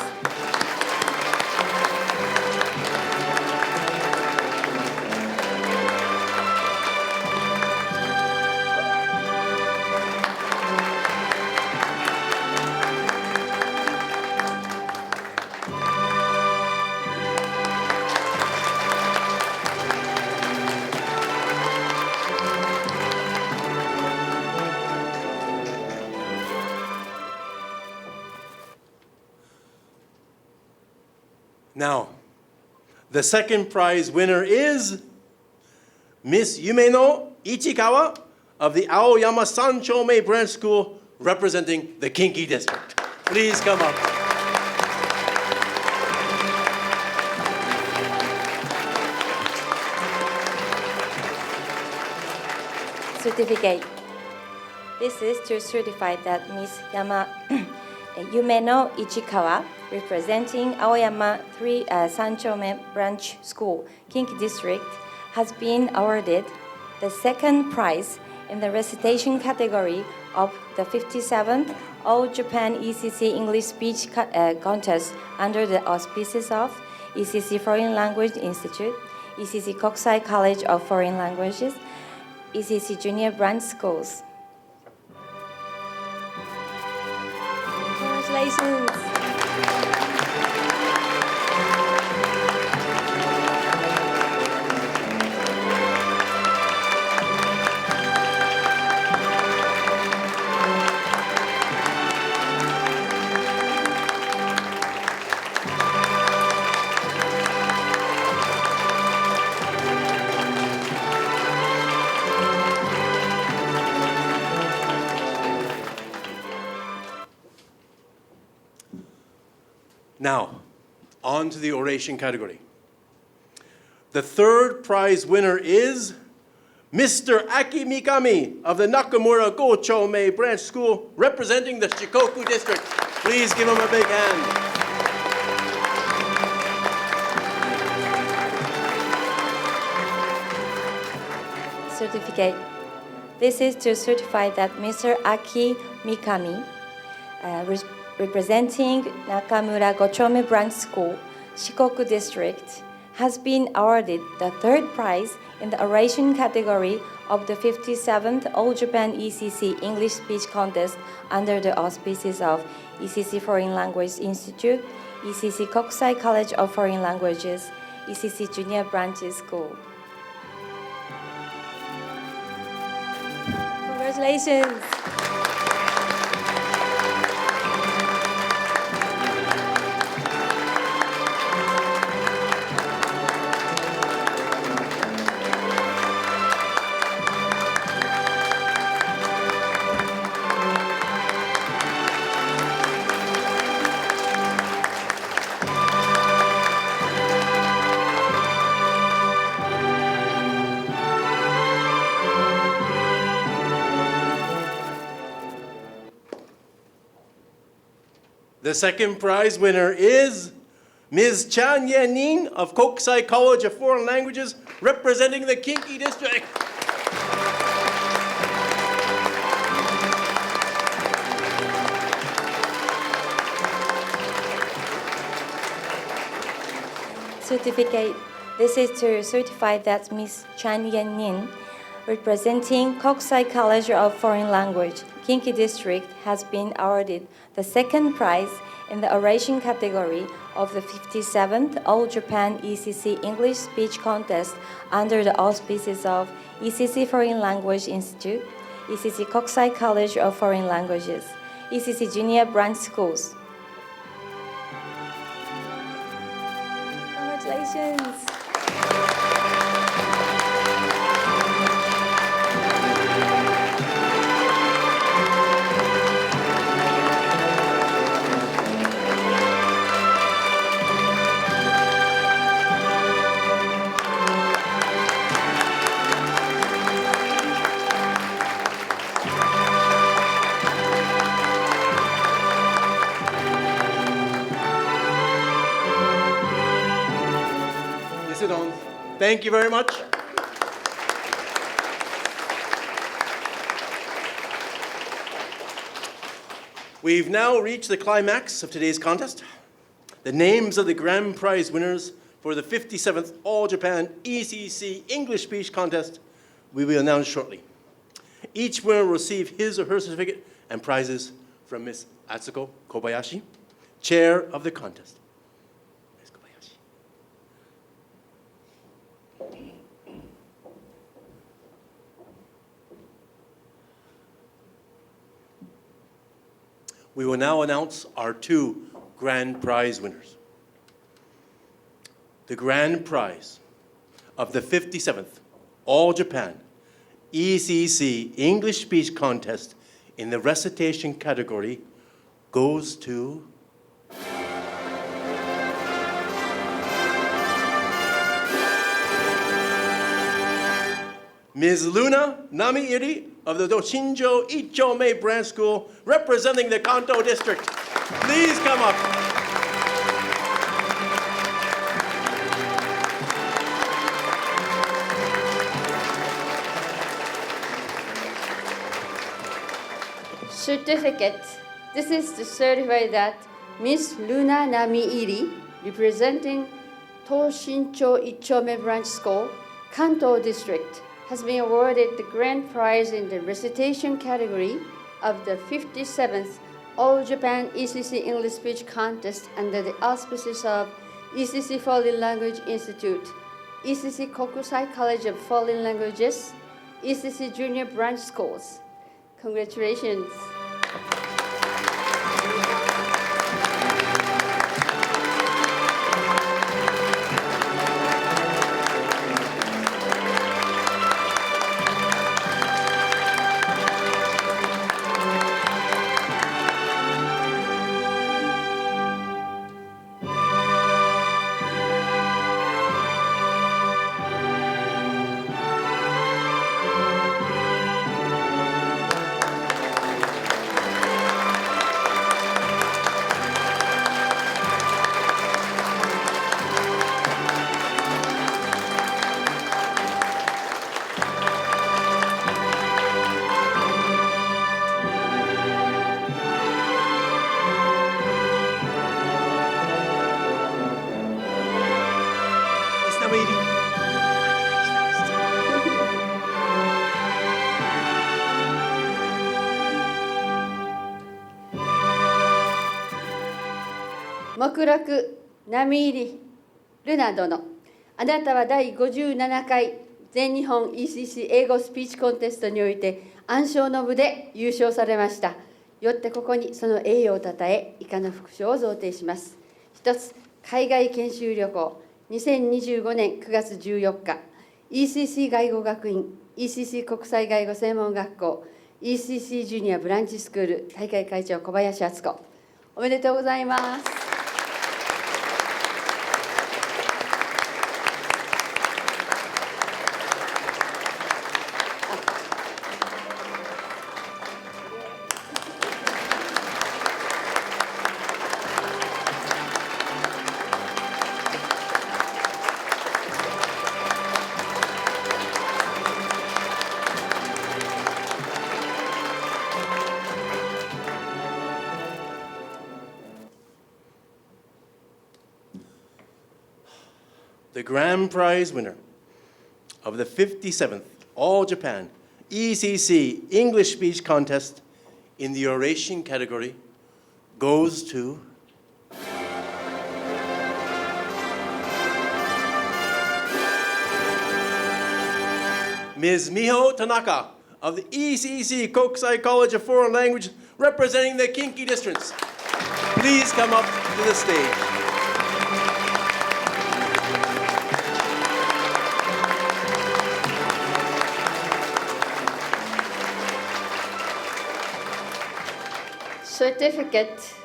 Speaker 2: Now, the second prize winner is Miss Yumeno Ichikawa of the Aoyama Sanchome Branch School, representing the Kinki District. Please come up.
Speaker 8: Certificate. This is to certify that Ms. Yumeno Ichikawa, representing Aoyama Sanchome Branch School, Kinki District, has been awarded the second prize in the recitation category of the 57th All Japan ECC English Speech Contest under the auspices of ECC Foreign Language Institute, ECC Kokusai College of Foreign Languages, ECC Junior Branch Schools. Congratulations.
Speaker 2: Now, on to the oration category. The third prize winner is Mr. Aki Mikami of the Nakamura Gochome Branch School, representing the Shikoku District. Please give him a big hand.
Speaker 8: Certificate. This is to certify that Mr. Aki Mikami, representing Nakamura Gochome Branch School, Shikoku District, has been awarded the third prize in the oration category of the 57th All Japan ECC English Speech Contest under the auspices of ECC Foreign Language Institute, ECC Kokusai College of Foreign Languages, ECC Junior Branch School. Congratulations.
Speaker 2: The second prize winner is Ms. Chan Yenin of Kokusai College of Foreign Languages, representing the Kinki District.
Speaker 8: Certificate. This is to certify that Ms. Chan Yenin, representing Kokusai College of Foreign Language, Kinki District, has been awarded the second prize in the oration category of the 57th All Japan ECC English Speech Contest under the auspices of ECC Foreign Language Institute, ECC Kokusai College of Foreign Languages, ECC Junior Branch Schools. Congratulations.
Speaker 2: sit down. Thank you very much. We've now reached the climax of today's contest. The names of the grand prize winners for the 57th All Japan ECC English Speech Contest we will announce shortly. Each winner will receive his or her certificate and prizes from Ms. Atsuko Kobayashi, chair of the contest. Ms. Kobayashi. We will now announce our two grand prize winners. The grand prize of the 57th All Japan ECC English Speech Contest in the recitation category goes to Ms. Luna Namiiri of the Doshinjo Ichome Branch School, representing the Kanto District. Please come up.
Speaker 11: Certificate. This is to certify that Ms. Luna Namiiri, representing Toshincho Ichome Branch School, Kanto District, has been awarded the grand prize in the recitation category of the 57th All Japan ECC English Speech Contest under the auspices of ECC Foreign Language Institute, ECC Kokusai College of Foreign Languages, ECC Junior Branch Schools. Congratulations.
Speaker 2: Namiiri.
Speaker 11: 目録並入ルナ殿、あなたは第57回全日本 ECC 英語スピーチコンテストにおいて暗唱の部で優勝されました。よってここにその栄誉をたたえ以下の副賞を贈呈します。一つ、海外研修旅行2025年9月14日 ECC 外語学院 ECC 国際外語専門学校 ECC ジュニアブランチスクール大会会長小林敦子、おめでとうございます。
Speaker 2: The grand prize winner of the 57th All Japan ECC English Speech Contest in the Oration category goes to Ms. Miho Tanaka of the ECC Kokusai College of Foreign Language, representing the Kinki districts. Please come up to the stage.
Speaker 11: Certificate.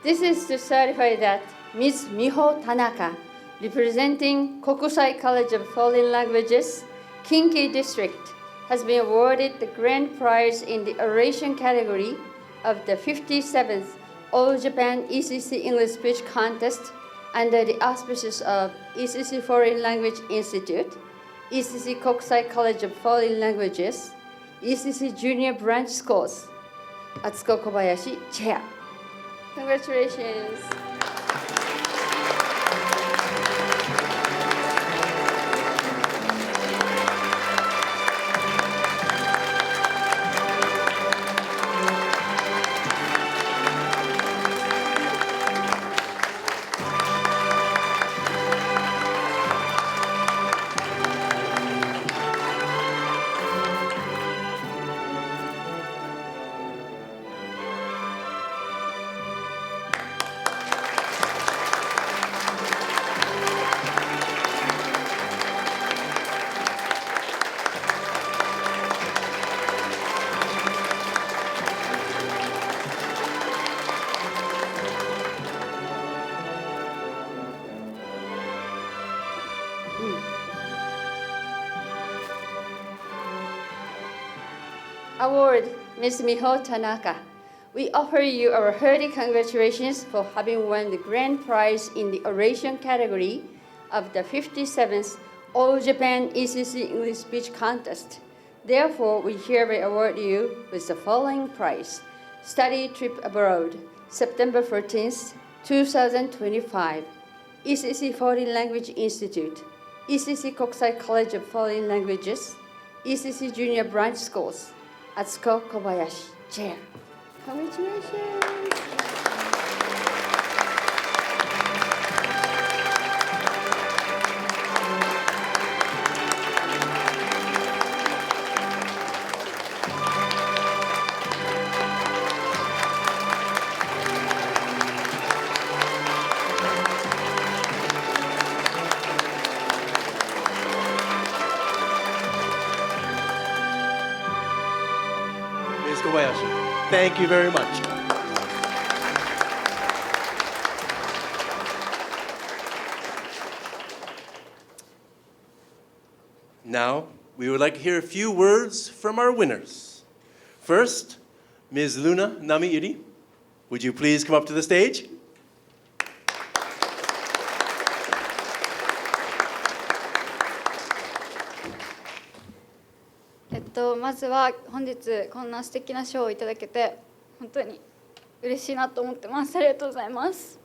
Speaker 11: This is to certify that Ms. Miho Tanaka, representing Kokusai College of Foreign Languages, Kinki District, has been awarded the grand prize in the Oration category of the 57th All Japan ECC English Speech Contest under the auspices of ECC Foreign Language Institute, ECC Kokusai College of Foreign Languages, ECC Junior Branch Schools. Atsuko Kobayashi, Chair. Congratulations. Award, Ms. Miho Tanaka. We offer you our hearty congratulations for having won the grand prize in the Oration category of the 57th All Japan ECC English Speech Contest. Therefore, we hereby award you with the following prize. Study Trip Abroad, September 14th, 2025. ECC Foreign Language Institute, ECC Kokusai College of Foreign Languages, ECC Junior Branch Schools. Atsuko Kobayashi, Chair. Congratulations.
Speaker 2: Ms. Kobayashi, thank you very much. Now, we would like to hear a few words from our winners. First, Ms. Luna Namiiri, would you please come up to the stage?
Speaker 12: まずは本日こんな素敵な賞をいただけて本当に嬉しいなと思ってます。ありがとうございます。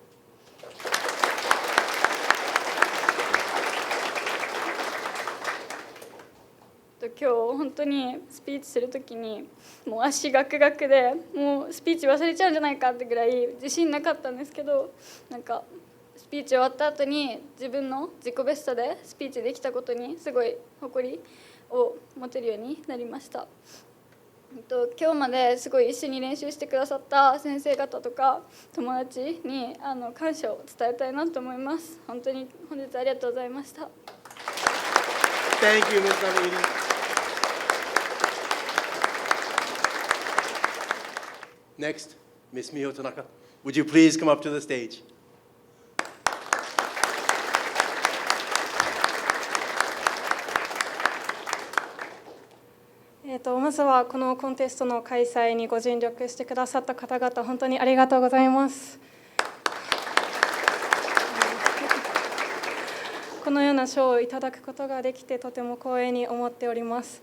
Speaker 12: 今日本当にスピーチするときにもう足ガクガクでもうスピーチ忘れちゃうんじゃないかってぐらい自信なかったんですけど、なんかスピーチ終わった後に自分の自己ベストでスピーチできたことにすごい誇りを持てるようになりました。今日まですごい一緒に練習してくださった先生方とか友達に感謝を伝えたいなと思います。本当に本日ありがとうございました。
Speaker 2: Thank you, Ms. Namiiri. Next, Ms. Miho Tanaka, would you please come up to the stage?
Speaker 13: まずはこのコンテストの開催にご尽力してくださった方々、本当にありがとうございます。このような賞をいただくことができてとても光栄に思っております。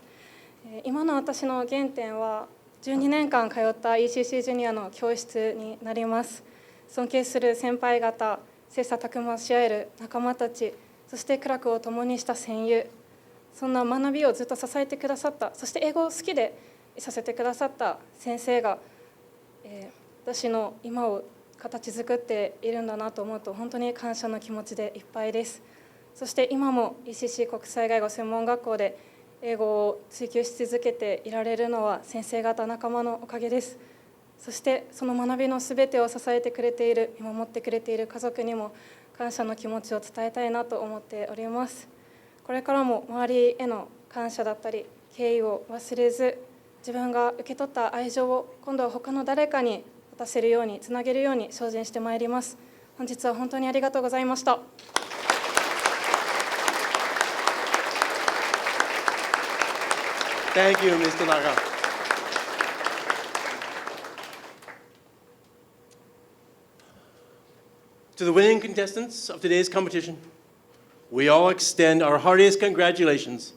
Speaker 13: 今の私の原点は12年間通った ECC ジュニアの教室になります。尊敬する先輩方、切磋琢磨し合える仲間たち、そして苦楽を共にした戦友、そんな学びをずっと支えてくださった、そして英語を好きでいさせてくださった先生が、私の今を形作っているんだなと思うと本当に感謝の気持ちでいっぱいです。そして今も ECC 国際外語専門学校で英語を追求し続けていられるのは先生方仲間のおかげです。そしてその学びのすべてを支えてくれている、見守ってくれている家族にも感謝の気持ちを伝えたいなと思っております。これからも周りへの感謝だったり敬意を忘れず、自分が受け取った愛情を今度は他の誰かに渡せるように、つなげるように精進してまいります。本日は本当にありがとうございました。
Speaker 2: Thank you, Mr. Naga. To the winning contestants of today's competition, we all extend our heartiest congratulations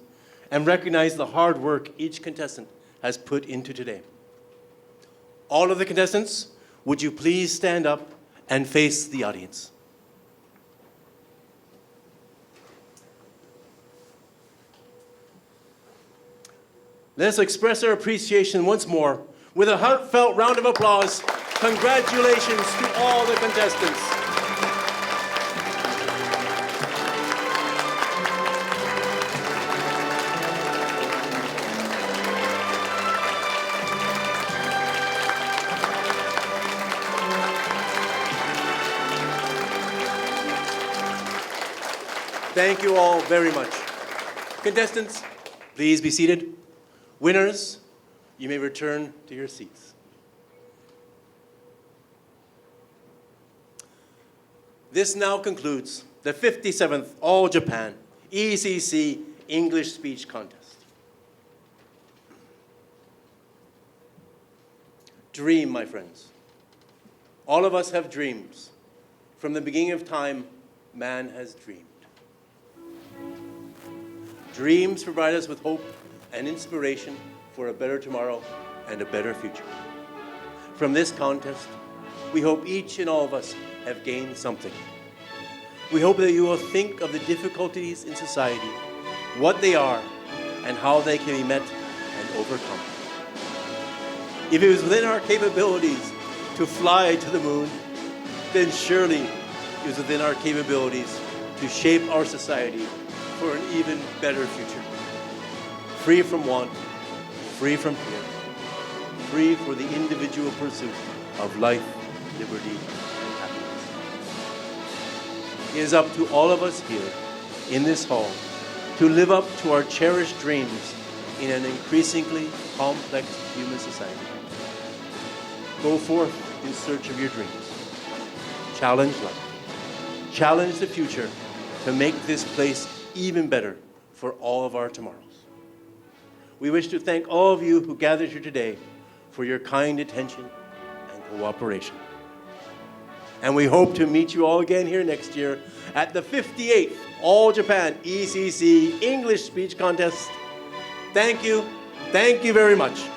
Speaker 2: and recognize the hard work each contestant has put into today. All of the contestants, would you please stand up and face the audience? Let us express our appreciation once more with a heartfelt round of applause. Congratulations to all the contestants. Thank you all very much. Contestants, please be seated. Winners, you may return to your seats. This now concludes the 57th All Japan ECC English Speech Contest. Dream, my friends. All of us have dreams. From the beginning of time, man has dreamed. Dreams provide us with hope and inspiration for a better tomorrow and a better future. From this contest, we hope each and all of us have gained something. We hope that you will think of the difficulties in society, what they are, and how they can be met and overcome. If it was within our capabilities to fly to the moon, then surely it is within our capabilities to shape our society for an even better future. Free from want, free from fear, free for the individual pursuit of life, liberty, and happiness. It is up to all of us here in this hall to live up to our cherished dreams in an increasingly complex human society. Go forth in search of your dreams. Challenge life. Challenge the future to make this place even better for all of our tomorrows. We wish to thank all of you who gathered here today for your kind attention and cooperation. And we hope to meet you all again here next year at the 58th All Japan ECC English Speech Contest. Thank you. Thank you very much.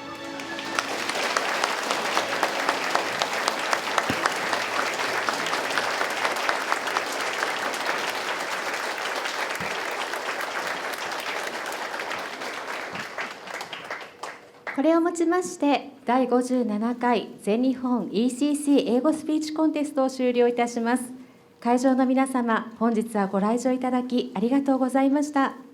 Speaker 1: これをもちまして第57回全日本 ECC 英語スピーチコンテストを終了いたします。会場の皆様、本日はご来場いただきありがとうございました。